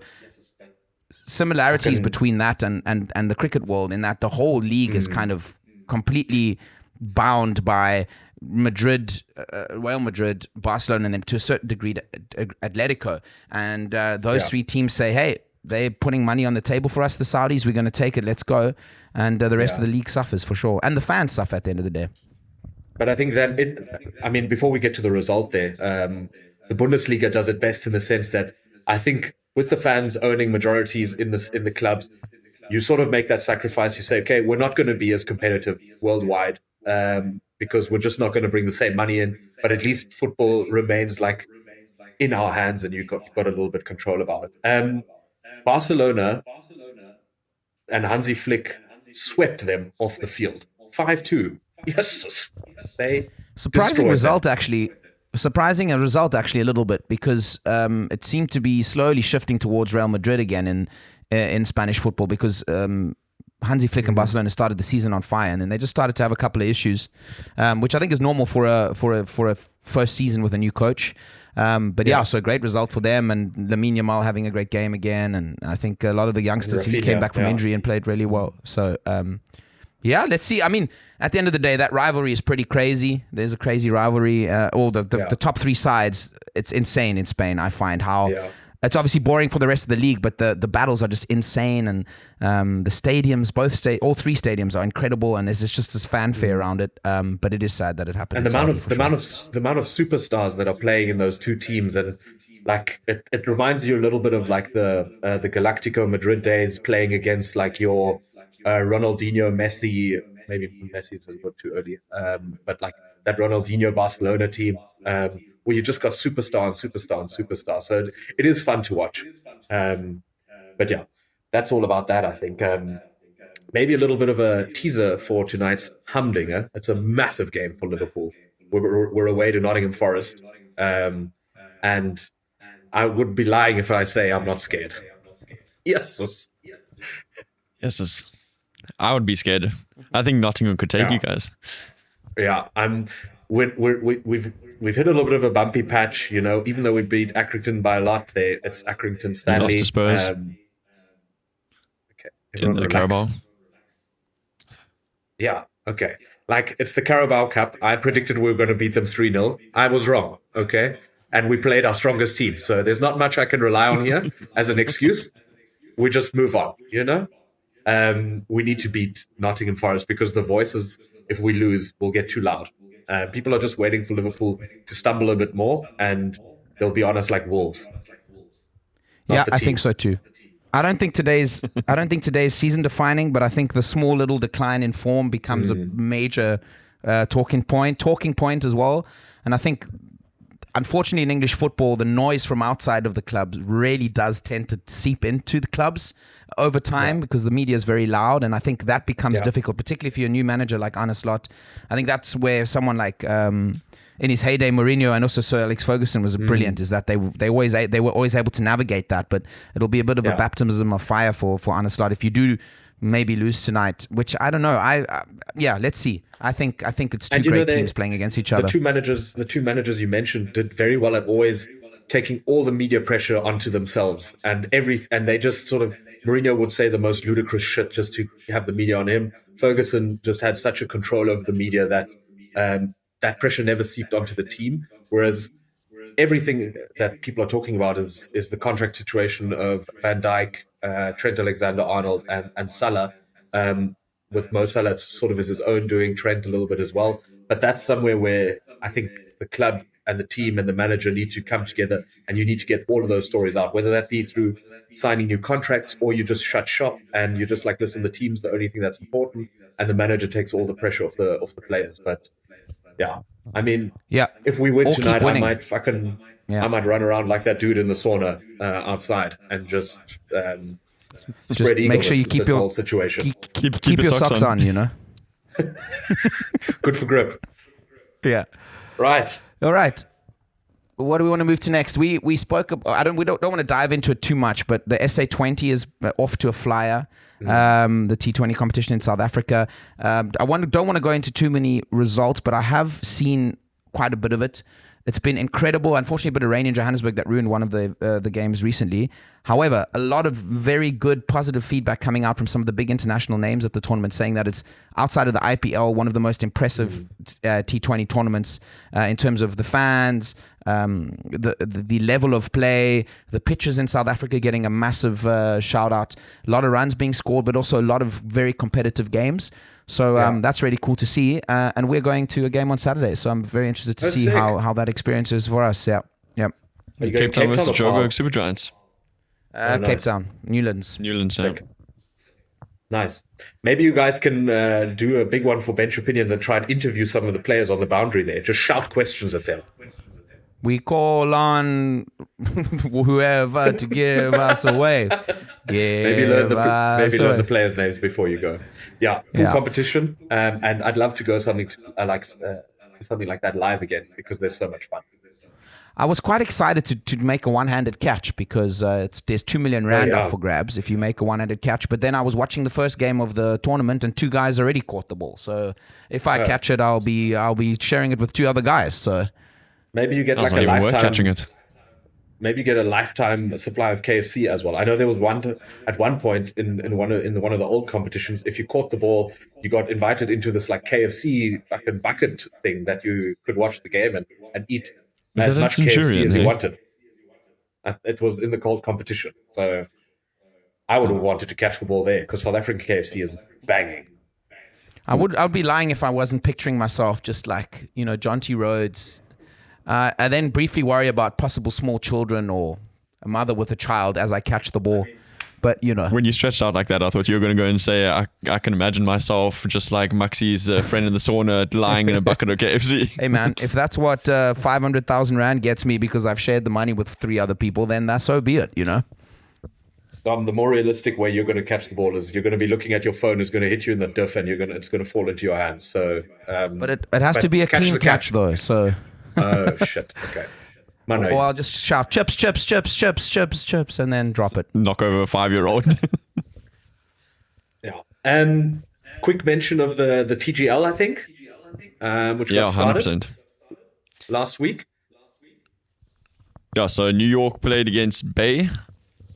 similarities between that and the cricket world, in that the whole league is kind of completely bound by Madrid, Real Madrid, Barcelona, and then to a certain degree Atletico. And those three teams say, hey, they're putting money on the table for us, the Saudis, we're going to take it, let's go. And the rest of the league suffers for sure. And the fans suffer at the end of the day. But I think that before we get to the result there, the Bundesliga does it best in the sense that I think with the fans owning majorities in the clubs, you sort of make that sacrifice. You say, okay, we're not going to be as competitive worldwide because we're just not going to bring the same money in. But at least football remains like in our hands, and you've got a little bit control about it. Barcelona and Hansi Flick swept them off the field, 5-2. Yes, they surprising result actually a little bit, because it seemed to be slowly shifting towards Real Madrid again in Spanish football, because Hansi Flick and Barcelona started the season on fire, and then they just started to have a couple of issues, which I think is normal for a first season with a new coach. So a great result for them, and Lamine Yamal having a great game again, and I think a lot of the youngsters he came back from injury and played really well. So let's see. I mean, at the end of the day, that rivalry is pretty crazy. There's a crazy rivalry. All the top three sides, it's insane in Spain. I find how it's obviously boring for the rest of the league, but the battles are just insane, and the stadiums, all three stadiums are incredible, and there's just this fanfare around it. But it is sad that it happened. And the amount of superstars that are playing in those two teams, and like it reminds you a little bit of like the Galactico Madrid days, playing against like your Ronaldinho, Messi. Maybe Messi's a little bit too early, but like that Ronaldinho Barcelona team, where you just got superstar. So it is fun to watch. But yeah, that's all about that, I think. Maybe a little bit of a teaser for tonight's Humdinger. It's a massive game for Liverpool. We're away to Nottingham Forest, and I would be lying if I say I'm not scared. Yes. I would be scared. I think Nottingham could take you guys. Yeah, we've hit a little bit of a bumpy patch, you know. Even though we beat Accrington by a lot, it's Accrington Stanley. Lost to Spurs. In the Carabao. Yeah, okay. Like, it's the Carabao Cup. I predicted we were going to beat them 3-0. I was wrong, okay? And we played our strongest team. So there's not much I can rely on here as an excuse. We just move on, you know? We need to beat Nottingham Forest, because the voices, if we lose, will get too loud. People are just waiting for Liverpool to stumble a bit more, and they'll be on us like wolves. I think so too. I don't think today's season defining, but I think the small little decline in form becomes a major talking point as well. And I think, unfortunately, in English football, the noise from outside of the clubs really does tend to seep into the clubs over time, because the media is very loud, and I think that becomes difficult, particularly if you're a new manager like Arne Slot. I think that's where someone like in his heyday Mourinho and also Sir Alex Ferguson was brilliant, is that they were always able to navigate that. But it'll be a bit of a baptism of fire for Arne Slot if you do maybe lose tonight, which I don't know. Let's see. I think it's two great teams playing against each other. The two managers you mentioned did very well at always taking all the media pressure onto themselves, and they just sort of, Mourinho would say the most ludicrous shit just to have the media on him. Ferguson just had such a control over the media that that pressure never seeped onto the team. Whereas everything that people are talking about is the contract situation of Van Dijk, Trent Alexander-Arnold, and Salah. With Mo Salah, it sort of is his own doing, Trent a little bit as well. But that's somewhere where I think the club and the team and the manager need to come together, and you need to get all of those stories out, whether that be through signing new contracts, or you just shut shop and you're just like, listen, the team's the only thing that's important, and the manager takes all the pressure off the players. But Yeah. I mean, Yeah. if we win Or keep tonight, I winning. might run around like that dude in the sauna outside and just spread eagle make sure you keep this your whole situation. keep your socks on, you know. Good for grip. Yeah. Right. All right. What do we want to move to next? We spoke. We don't want to dive into it too much, but the SA20 is off to a flyer. The T20 competition in South Africa. Don't want to go into too many results, but I have seen quite a bit of it. It's been incredible. Unfortunately, a bit of rain in Johannesburg that ruined one of the games recently. However, a lot of very good positive feedback coming out from some of the big international names at the tournament, saying that it's outside of the IPL, one of the most impressive T20 tournaments in terms of the fans, the level of play, the pitches in South Africa getting a massive shout out, a lot of runs being scored, but also a lot of very competitive games. So that's really cool to see. And we're going to a game on Saturday, so I'm very interested to see how that experience is for us. Yeah. Cape Town versus Joburg Supergiants. Nice. Cape Town, Newlands. Yeah. Nice. Maybe you guys can do a big one for Bench Opinions and try and interview some of the players on the boundary there. Just shout questions at them. We call on whoever to give us away. Maybe learn the players' names before you go. Yeah, cool competition. And I'd love to go something like that live again because there's so much fun. I was quite excited to make a one-handed catch because there's 2 million rand up for grabs if you make a one-handed catch. But then I was watching the first game of the tournament and 2 guys already caught the ball. So if I catch it, I'll be sharing it with 2 other guys. So maybe you get like a lifetime catching it. Maybe you get a lifetime supply of KFC as well. I know there was at one point in one of the old competitions. If you caught the ball, you got invited into this like KFC fucking bucket thing that you could watch the game and eat as much KFC as you wanted. It was in the cold competition, so I would have wanted to catch the ball there because South African KFC is banging. I'd be lying if I wasn't picturing myself just like John T. Rhodes. And then briefly worry about possible small children or a mother with a child as I catch the ball. But, when you stretched out like that, I thought you were going to go and say, I can imagine myself just like Maxi's friend in the sauna lying in a bucket of KFC. Hey, man, if that's what 500,000 Rand gets me because I've shared the money with 3 other people, then so be it, The more realistic way you're going to catch the ball is you're going to be looking at your phone, is going to hit you in the diff, and it's going to fall into your hands. So, but it has to be a clean catch, though, so... Oh, shit. Okay. Or I'll just shout, chips, chips, chips, chips, chips, chips, and then drop it. Knock over a 5-year-old. Yeah. Quick mention of the TGL, I think, which got started 100%. Last week. Yeah, so New York played against Bay,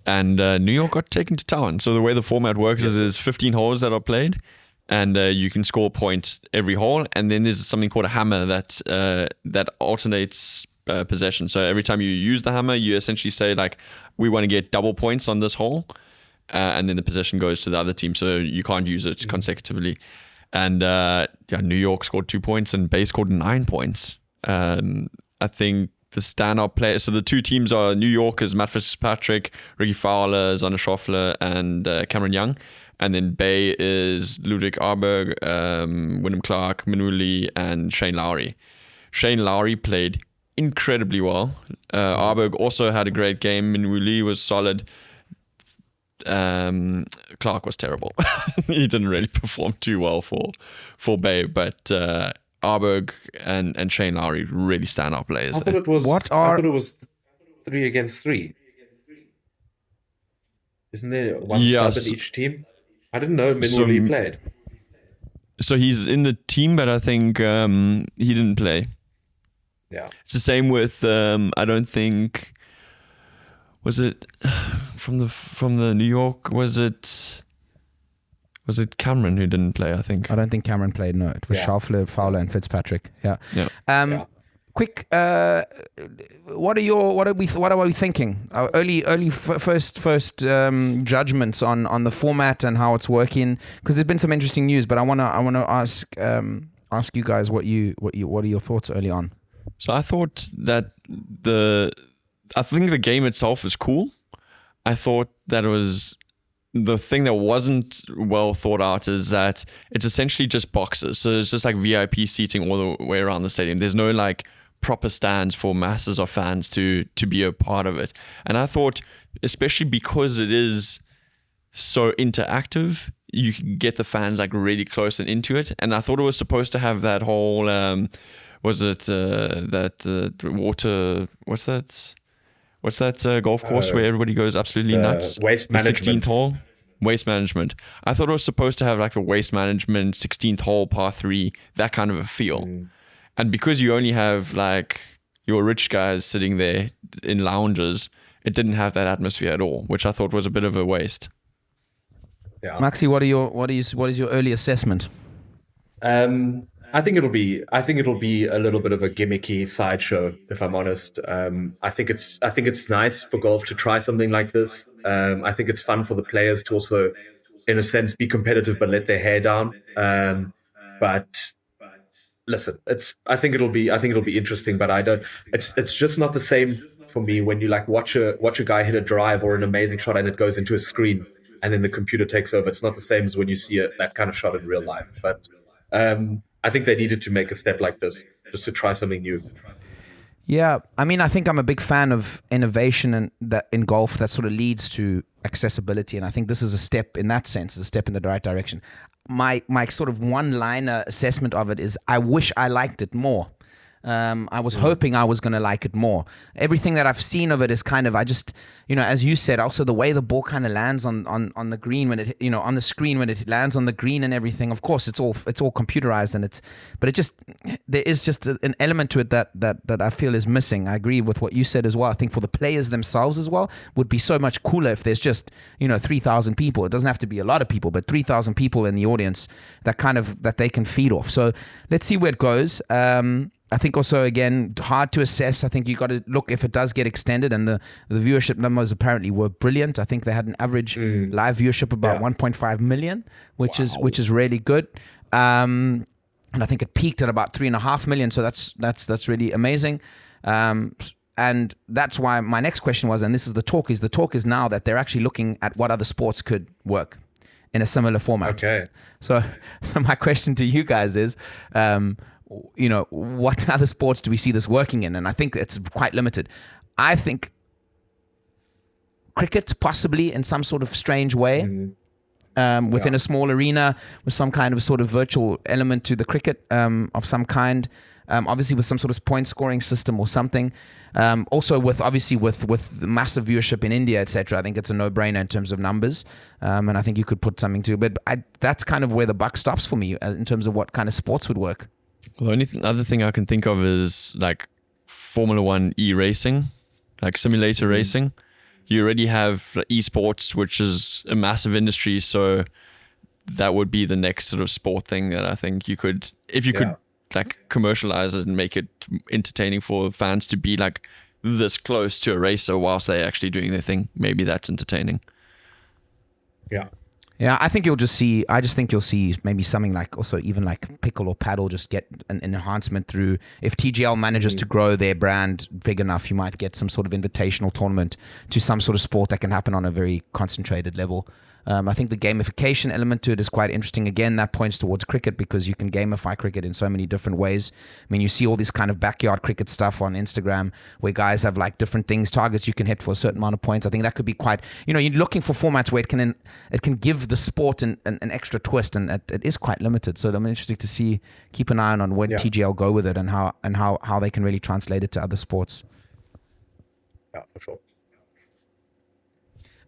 and New York got taken to town. So the way the format works is there's 15 holes that are played, and you can score points every hole, and then there's something called a hammer that alternates possession. So every time you use the hammer, you essentially say like, we want to get double points on this hole, and then the possession goes to the other team, so you can't use it consecutively. And New York scored 2 points, and Bay scored 9 points. I think the standout players, so the 2 teams are New York is Matt Fitzpatrick, Ricky Fowler, Zander Schauffele, and Cameron Young. And then Bay is Ludwig Arberg, Wyndham Clark, Minwoo Lee, and Shane Lowry. Shane Lowry played incredibly well. Arberg also had a great game. Minwoo Lee was solid. Clark was terrible. He didn't really perform too well for Bay, but Arberg and Shane Lowry really stand up players. I thought it was 3 against 3. Isn't there one sub in each team? I didn't know Minwoo Lee played. So he's in the team, but I think he didn't play. Yeah. It's the same with I don't think, was it from the New York, was it Cameron who didn't play? I think. I don't think Cameron played. No, it was Schauffele, Fowler, and Fitzpatrick. Yeah. Quick, what are we thinking? Our early first judgments on the format and how it's working, because there's been some interesting news. But I want to ask you guys what are your thoughts early on? So I thought that I think the game itself is cool. I thought that it was the thing that wasn't well thought out is that it's essentially just boxes. So it's just like VIP seating all the way around the stadium. There's no like proper stands for masses of fans to be a part of it. And I thought, especially because it is so interactive, you can get the fans like really close and into it. And I thought it was supposed to have that whole was it that water, what's that golf course where everybody goes absolutely nuts? Waste management. 16th hole. Waste management. I thought it was supposed to have like the waste management 16th hole par 3, that kind of a feel. And because you only have like your rich guys sitting there in lounges, it didn't have that atmosphere at all, which I thought was a bit of a waste. Yeah. Maxi, what is your early assessment? I think it'll be a little bit of a gimmicky sideshow, if I'm honest. I think it's nice for golf to try something like this. I think it's fun for the players to also, in a sense, be competitive but let their hair down. But listen, I think it'll be interesting, but it's just not the same for me when you like watch a guy hit a drive or an amazing shot and it goes into a screen and then the computer takes over. It's not the same as when you see that kind of shot in real life. But I think they needed to make a step like this just to try something new. Yeah, I mean, I think I'm a big fan of innovation and that in golf that sort of leads to accessibility, and I think this is a step in that sense, a step in the right direction. My sort of one-liner assessment of it is I wish I liked it more. I was hoping I was going to like it more. Everything that I've seen of it is kind of, I just, as you said, also the way the ball kind of lands on the green when it, on the screen when it lands on the green and everything. Of course, it's all computerized but it just, there is just an element to it that I feel is missing. I agree with what you said as well. I think for the players themselves as well, would be so much cooler if there's just, 3,000 people. It doesn't have to be a lot of people, but 3,000 people in the audience that they can feed off. So let's see where it goes. I think also, again, hard to assess. I think you got to look if it does get extended, and the viewership numbers apparently were brilliant. I think they had an average live viewership about 1.5 million, which is really good. And I think it peaked at about 3.5 million. So that's really amazing. And that's why my next question was, and this is the talk is now that they're actually looking at what other sports could work in a similar format. Okay. So my question to you guys is, what other sports do we see this working in? And I think it's quite limited. I think cricket, possibly in some sort of strange way, within a small arena with some kind of sort of virtual element to the cricket of some kind. Obviously with some sort of point scoring system or something. Also with massive viewership in India, etc. I think it's a no-brainer in terms of numbers. And I think you could put something to it. But that's kind of where the buck stops for me in terms of what kind of sports would work. Well, the only other thing I can think of is like Formula One e-racing, like simulator racing. You already have esports, which is a massive industry. So that would be the next sort of sport thing that I think you could, if you could like commercialize it and make it entertaining for fans to be like this close to a racer whilst they're actually doing their thing. Maybe that's entertaining. Yeah. Yeah, I think I just think you'll see maybe something like also even like pickle or paddle just get an enhancement through. If TGL manages to grow their brand big enough, you might get some sort of invitational tournament to some sort of sport that can happen on a very concentrated level. I think the gamification element to it is quite interesting. Again, that points towards cricket because you can gamify cricket in so many different ways. I mean, you see all this kind of backyard cricket stuff on Instagram where guys have like different things, targets you can hit for a certain amount of points. I think that could be quite, you're looking for formats where it can give the sport an extra twist, and it is quite limited. So I'm interested to keep an eye on where TGL go with it and how they can really translate it to other sports. Yeah, for sure.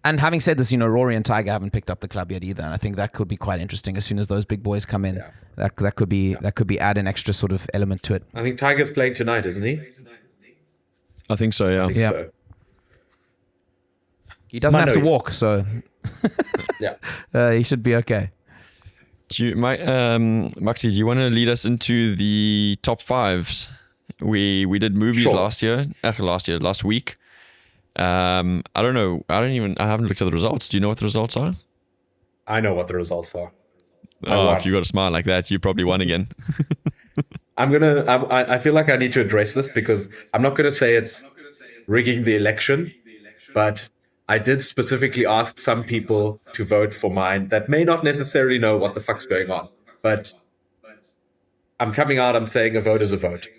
And having said this, Rory and Tiger haven't picked up the club yet either, and I think that could be quite interesting. As soon as those big boys come in, that could be add an extra sort of element to it. I think Tiger's playing tonight, isn't he? I think so. Yeah. I think so. He doesn't have to walk, so he should be okay. Maxi, do you want to lead us into the top fives? We did movies last week. I don't know. I haven't looked at the results. Do you know what the results are? I know what the results are. If you got a smile like that, you probably won again. I feel like I need to address this because I'm not gonna say it's rigging the election, but I did specifically ask some people to vote for mine that may not necessarily know what the fuck's going on. But I'm coming out, I'm saying a vote is a vote.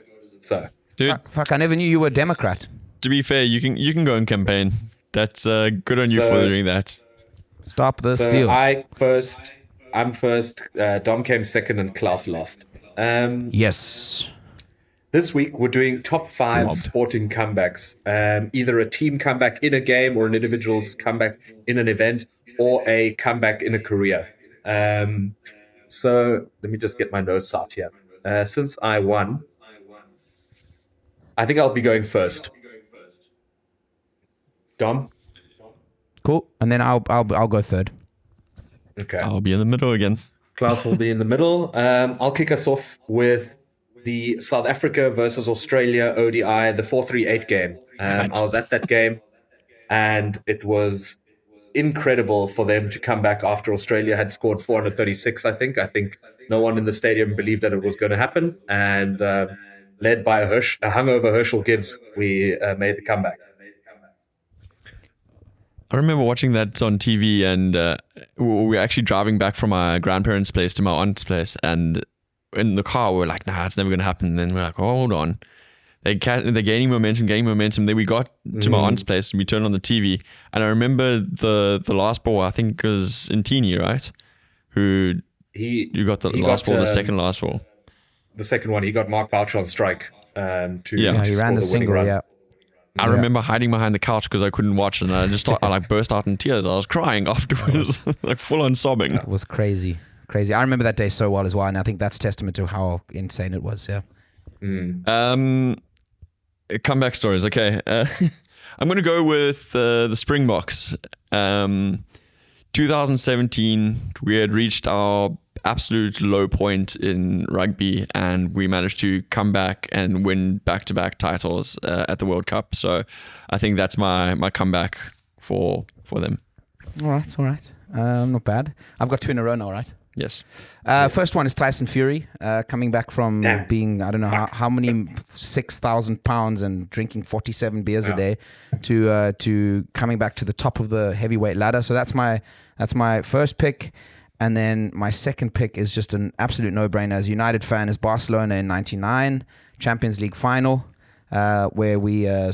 So, Dude, Fuck, I never knew you were a Democrat. to be fair, you can go and campaign. That's good on you for doing that. Stop the so steal. I'm first. Dom came second and Klaus lost. Yes. This week, we're doing top 5 Robbed. sporting comebacks. Either a team comeback in a game or an individual's comeback in an event or a comeback in a career. So let me just get my notes out here. Since I won, I think I'll be going first. Dom? Cool. And then I'll go third. Okay. I'll be in the middle again. Klaus will be in the middle. I'll kick us off with the South Africa versus Australia ODI, the 4-3-8 game. I was at that game, and it was incredible for them to come back after Australia had scored 436, I think. I think no one in the stadium believed that it was going to happen. And led by a hungover Herschel Gibbs, we made the comeback. I remember watching that on TV, and we were actually driving back from my grandparents' place to my aunt's place, and in the car we were like, nah, it's never going to happen. And then we're like, oh, hold on. They're gaining momentum. Then we got to my aunt's place and we turned on the TV. And I remember the last ball, I think it was Intini, right? You got the last ball, the second last ball. The second one, he got Mark Boucher on strike. He ran the single, run. yeah. I remember hiding behind the couch because I couldn't watch it, and I burst out in tears. I was crying afterwards, like full on sobbing. It was crazy. I remember that day so well as well, and I think that's testament to how insane it was. Yeah. Comeback stories. Okay, I'm going to go with the Springboks. 2017, we had reached our absolute low point in rugby, and we managed to come back and win back-to-back titles at the World Cup. So I think that's my comeback for them. All right. Not bad. I've got 2 in a row now, right? Yes. First one is Tyson Fury, coming back from being, I don't know how many 6,000 pounds and drinking 47 beers a day to coming back to the top of the heavyweight ladder. So that's my first pick. And then my second pick is just an absolute no-brainer. As a United fan, is Barcelona in '99 Champions League final. Where we I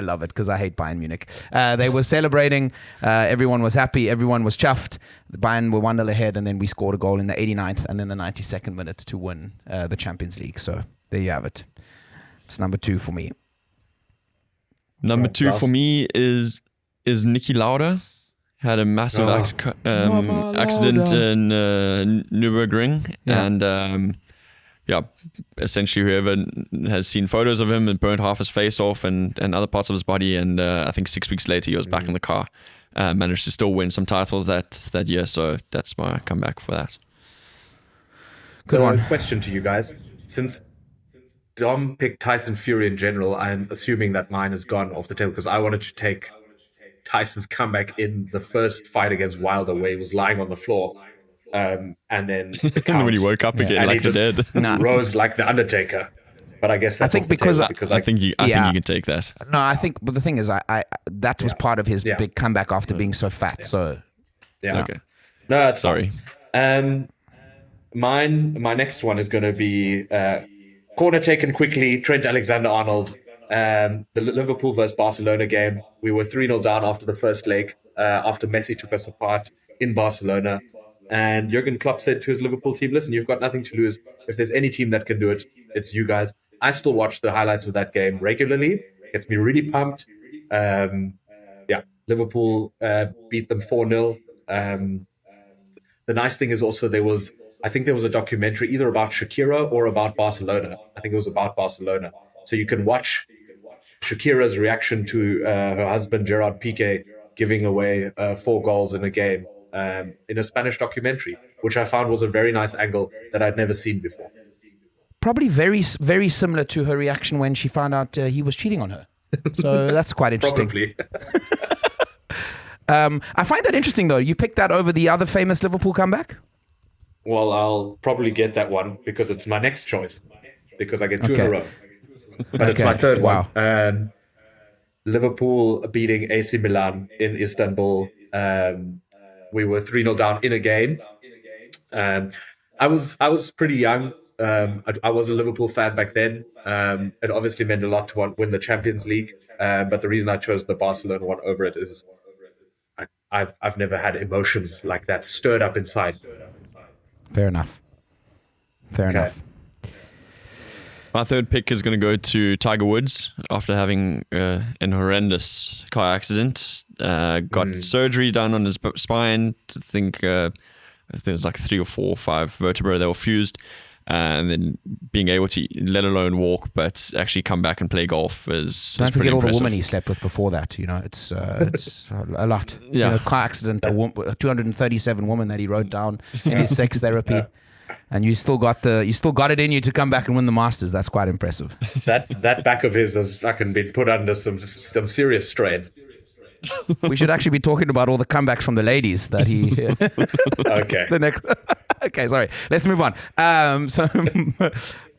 love it because I hate Bayern Munich. They were celebrating. Everyone was happy. Everyone was chuffed. The Bayern were 1-0 ahead, and then we scored a goal in the 89th and then the 92nd minute to win the Champions League. So there you have it. It's number 2 for me. Number 2 for me is Niki Lauda. Had a massive accident in Nürburgring, and essentially whoever has seen photos of him and burnt half his face off and other parts of his body, and I think 6 weeks later he was back in the car, managed to still win some titles that year. So that's my comeback for that. Good one. Question to you guys: since Dom picked Tyson Fury in general, I'm assuming that mine has gone off the table because I wanted to take Tyson's comeback in the first fight against Wilder, where he was lying on the floor. And then and when he woke up again, like the dead, rose like the Undertaker. But I guess that's I think because I think you can take that. No, I think, but the thing is, I that was part of his big comeback after being so fat. So okay, no, it's sorry. My next one is going to be corner taken quickly. Trent Alexander-Arnold. The Liverpool versus Barcelona game. We were 3-0 down after the first leg. After Messi took us apart in Barcelona. And Jurgen Klopp said to his Liverpool team, listen, you've got nothing to lose. If there's any team that can do it, it's you guys. I still watch the highlights of that game regularly. Gets me really pumped. Liverpool beat them 4-0. The nice thing is also I think there was a documentary either about Shakira or about Barcelona. I think it was about Barcelona. So you can watch Shakira's reaction to her husband, Gerard Piqué, giving away 4 goals in a game. In a Spanish documentary, which I found was a very nice angle that I'd never seen before. Probably very, very similar to her reaction when she found out he was cheating on her. So that's quite interesting. Probably. I find that interesting, though. You picked that over the other famous Liverpool comeback? Well, I'll probably get that one because it's my next choice, because I get 2 in a row. But it's my third one. Liverpool beating AC Milan in Istanbul. We were 3-0 down in a game. I was pretty young. I was a Liverpool fan back then. It obviously meant a lot to win the Champions League. But the reason I chose the Barcelona one over it is I've never had emotions like that stirred up inside. Fair enough. Fair enough. My third pick is going to go to Tiger Woods after having an horrendous car accident. Got surgery done on his spine. I think there's like 3 or 4 or 5 vertebrae that were fused. And then being able to, let alone walk, but actually come back and play golf is Don't forget all impressive. the women he slept with before that. It's a lot. Yeah. Car accident, 237 women that he wrote down in his sex therapy, and you still got it in you to come back and win the Masters. That's quite impressive. That back of his has fucking been put under some serious strain. We should actually be talking about all the comebacks from the ladies that he. Okay. The next. Okay, sorry. Let's move on. So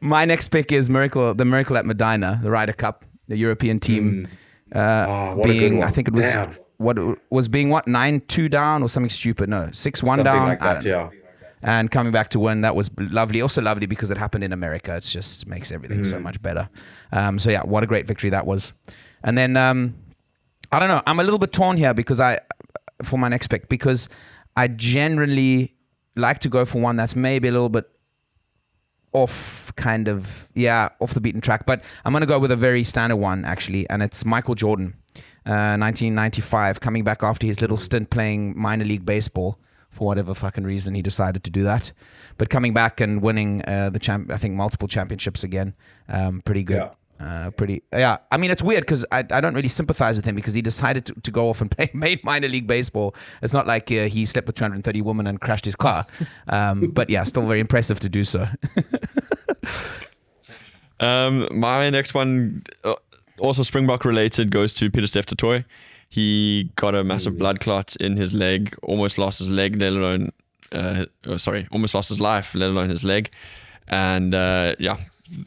my next pick is the Miracle at Medina, the Ryder Cup, the European team being, I think it was Damn. what was being 9-2 down or something stupid. No, 6-1 down. Like that, yeah. And coming back to win, that was lovely. Also lovely because it happened in America. It just makes everything so much better. So yeah, what a great victory that was. And then I don't know. I'm a little bit torn here for my next pick, because I generally like to go for one that's maybe a little bit off the beaten track. But I'm going to go with a very standard one, actually, and it's Michael Jordan, 1995, coming back after his little stint playing minor league baseball. For whatever fucking reason, he decided to do that. But coming back and winning I think multiple championships again, pretty good. Yeah. I mean, it's weird because I don't really sympathize with him because he decided to go off and play minor league baseball. It's not like he slept with 230 women and crashed his car. But yeah, still very impressive to do so. My next one, also Springbok related, goes to Pieter-Steph du Toit. He got a massive blood clot in his leg, almost lost his leg, almost lost his life, let alone his leg. And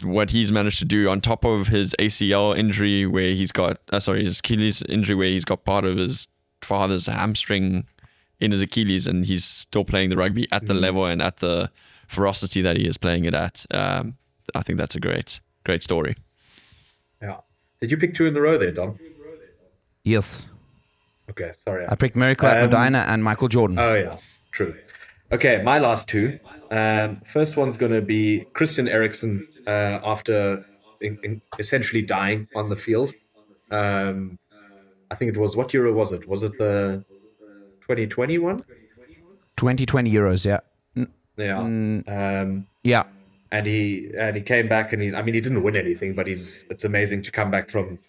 what he's managed to do on top of his ACL injury where he's got, his Achilles injury where he's got part of his father's hamstring in his Achilles, and he's still playing the rugby at the level and at the ferocity that he is playing it at. I think that's a great story. Yeah. Did you pick 2 in a row there, Dom? Yes. Okay, sorry. I picked Miracle at Medina and Michael Jordan. Oh, yeah, true. Okay, my last 2. First one's going to be Christian Eriksen after essentially dying on the field. I think it was, what Euro was it? Was it the 2021? 2020 Euros, yeah. Yeah. Yeah. And he came back and he didn't win anything, but it's amazing to come back from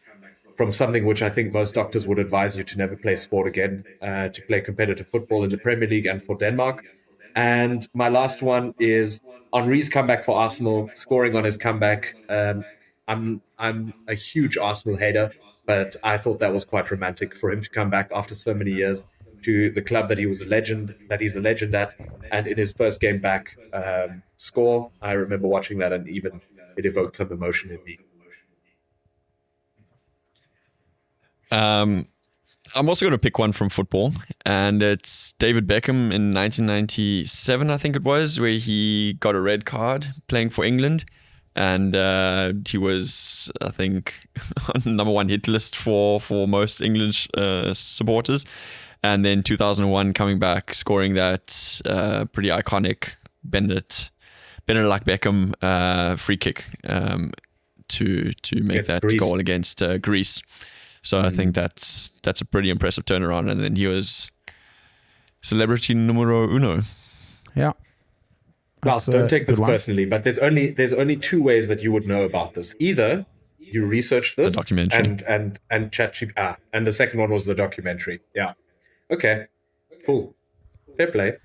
something which I think most doctors would advise you to never play sport again, to play competitive football in the Premier League and for Denmark. And my last one is Henry's comeback for Arsenal, scoring on his comeback. I'm a huge Arsenal hater, but I thought that was quite romantic for him to come back after so many years to the club that he's a legend at, and in his first game back, score. I remember watching that, and even it evoked some emotion in me. I'm also going to pick one from football, and it's David Beckham in 1997, I think it was, where he got a red card playing for England, and he was, I think, on the number 1 hit list for most English supporters. And then 2001 coming back, scoring that pretty iconic Bennett like Beckham free kick to make that Greece goal against Greece. So I think that's a pretty impressive turnaround. And then he was celebrity numero uno. Yeah. Klaus, don't take this personally, but there's only 2 ways that you would know about this. Either you researched this, the documentary, and ChatGPT, and the second one was the documentary. Yeah. Okay. Cool. Fair play.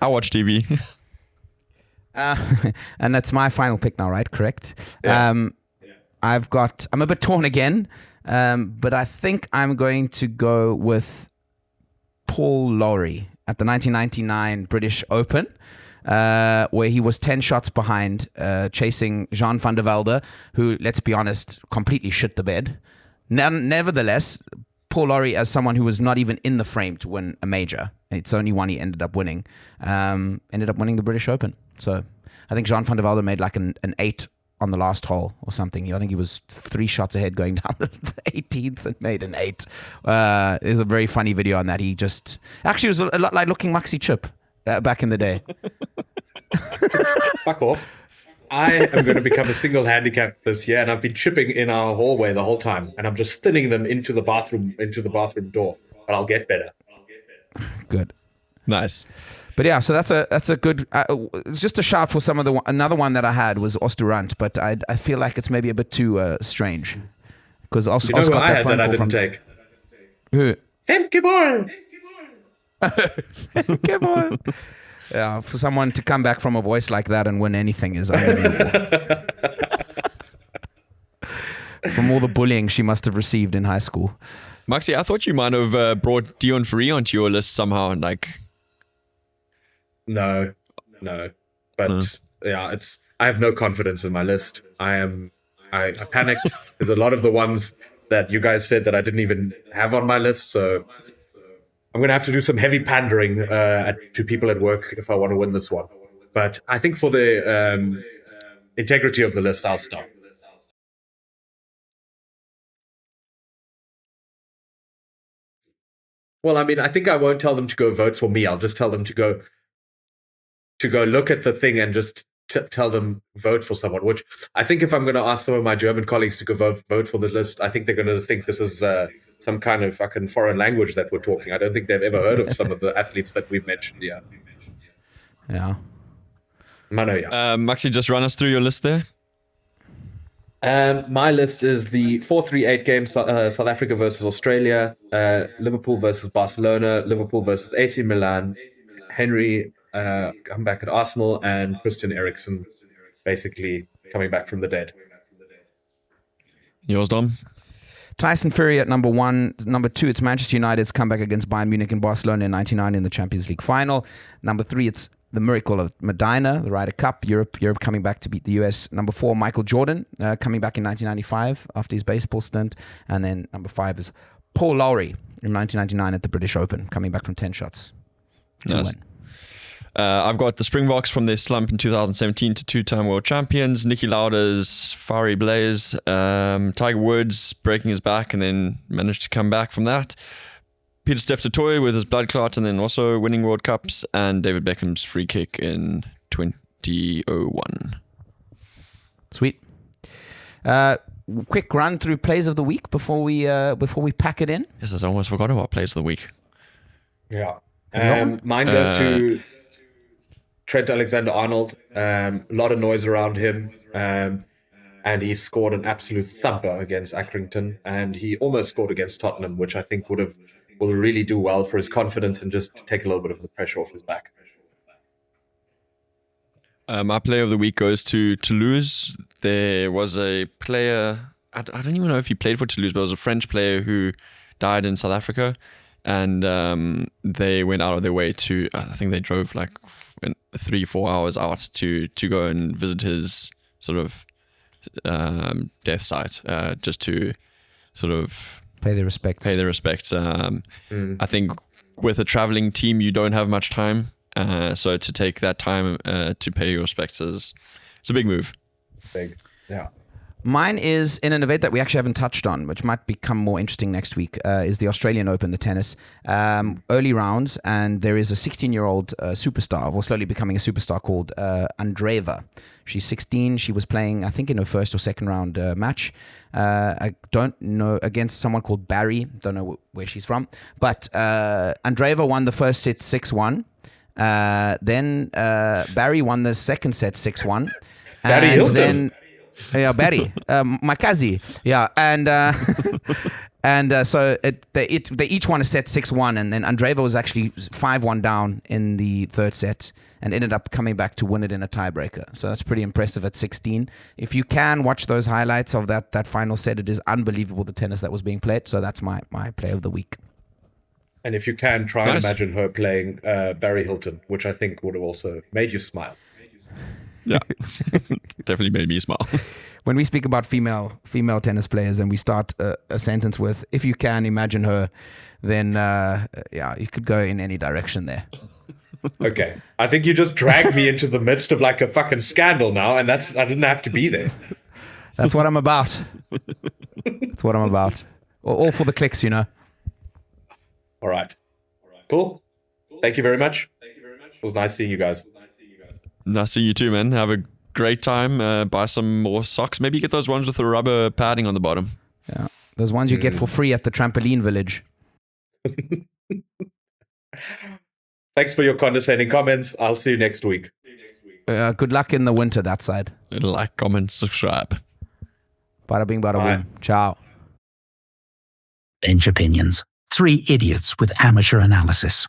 I watch TV. And that's my final pick now, right? Correct. Yeah. I'm a bit torn again, but I think I'm going to go with Paul Lawrie at the 1999 British Open, where he was 10 shots behind, chasing Jean van der Velde, who, let's be honest, completely shit the bed. Nevertheless, Paul Lawrie, as someone who was not even in the frame to win a major, it's only one he ended up winning. Ended up winning the British Open. So I think Jean van der Velde made like an 8 on the last hole or something. I think he was 3 shots ahead going down the 18th and made an 8. There's a very funny video on that. He just actually was a lot like looking Maxi Chip back in the day. Fuck off. I am going to become a single handicap this year, and I've been chipping in our hallway the whole time, and I'm just thinning them into the bathroom door. But I'll get better. Good. Nice. But yeah, so that's a good. Just a shout for some of another one that I had was Osterrand, but I feel like it's maybe a bit too strange because Os got that phone call from take. Who? Femke Ball. Femke Ball. Yeah, for someone to come back from a voice like that and win anything is unbelievable. From all the bullying she must have received in high school. Maxi, I thought you might have brought Dion Ferree onto your list somehow, like. No, but yeah, I have no confidence in my list. I panicked. There's a lot of the ones that you guys said that I didn't even have on my list, so I'm going to have to do some heavy pandering to people at work if I want to win this one. But I think for the integrity of the list, I'll start. Well, I mean, I think I won't tell them to go vote for me. I'll just tell them to go look at the thing and just tell them vote for someone. Which I think if I'm going to ask some of my German colleagues to go vote for the list, I think they're going to think this is some kind of fucking foreign language that we're talking. I don't think they've ever heard of some of the athletes that we've mentioned here. Yeah. Mano, yeah. Maxi, just run us through your list there. My list is the 4-3-8 game, South Africa versus Australia, Liverpool versus Barcelona, Liverpool versus AC Milan, Henry come back at Arsenal, and Christian Eriksen basically coming back from the dead. Yours, Dom? Tyson Fury at number 1. Number 2, it's Manchester United's comeback against Bayern Munich in Barcelona in 1999 in the Champions League final. Number 3, it's the miracle of Medina, the Ryder Cup, Europe coming back to beat the US. Number 4, Michael Jordan coming back in 1995 after his baseball stint. And then number 5 is Paul Lawrie in 1999 at the British Open, coming back from 10 shots to Nice. win. I've got the Springboks from their slump in 2017 to 2-time world champions. Nicky Lauda's fiery blaze. Tiger Woods breaking his back and then managed to come back from that. Peter Steph Toy with his blood clot and then also winning World Cups. And David Beckham's free kick in 2001. Sweet. Quick run through plays of the week before we pack it in. Yes, I almost forgot about plays of the week. Yeah. Mine goes to Trent Alexander-Arnold. A lot of noise around him. And he scored an absolute thumper against Accrington. And he almost scored against Tottenham, which I think will really do well for his confidence and just take a little bit of the pressure off his back. My player of the week goes to Toulouse. There was a player, I don't even know if he played for Toulouse, but it was a French player who died in South Africa. And they went out of their way to, I think they drove like 3-4 hours out to go and visit his sort of death site, just to sort of Pay their respects. I think with a traveling team, you don't have much time. So to take that time to pay your respects it's a big move. Big, yeah. Mine is in an event that we actually haven't touched on, which might become more interesting next week, is the Australian Open, the tennis. Early rounds, and there is a 16-year-old superstar, or slowly becoming a superstar, called Andreeva. She's 16. She was playing, I think, in her first or second round match. I don't know, against someone called Barry. Don't know where she's from. But Andreeva won the first set 6-1. Then Barry won the second set 6-1. Barry Hilton. Yeah, Barry, Makazi. Yeah, and so they each won a set 6-1, and then Andreeva was actually 5-1 down in the third set and ended up coming back to win it in a tiebreaker. So that's pretty impressive at 16. If you can watch those highlights of that final set, it is unbelievable, the tennis that was being played. So that's my play of the week. And if you can, try and imagine her playing Barry Hilton, which I think would have also made you smile. Yeah, definitely made me smile. when we speak about female tennis players and we start a sentence with "if you can imagine her," then you could go in any direction there. Okay, I think you just dragged me into the midst of like a fucking scandal now, and I didn't have to be there. That's what I'm about. That's what I'm about. All for the clicks, you know. All right. Cool. Thank you very much. It was nice seeing you guys. Nice seeing you too, man. Have a great time. Buy some more socks. Maybe get those ones with the rubber padding on the bottom. Yeah, those ones you get for free at the trampoline village. Thanks for your condescending comments. I'll see you next week. Good luck in the winter that side. Like, comment, subscribe. Bada bing, bada boom. Ciao. Bench opinions. 3 idiots with amateur analysis.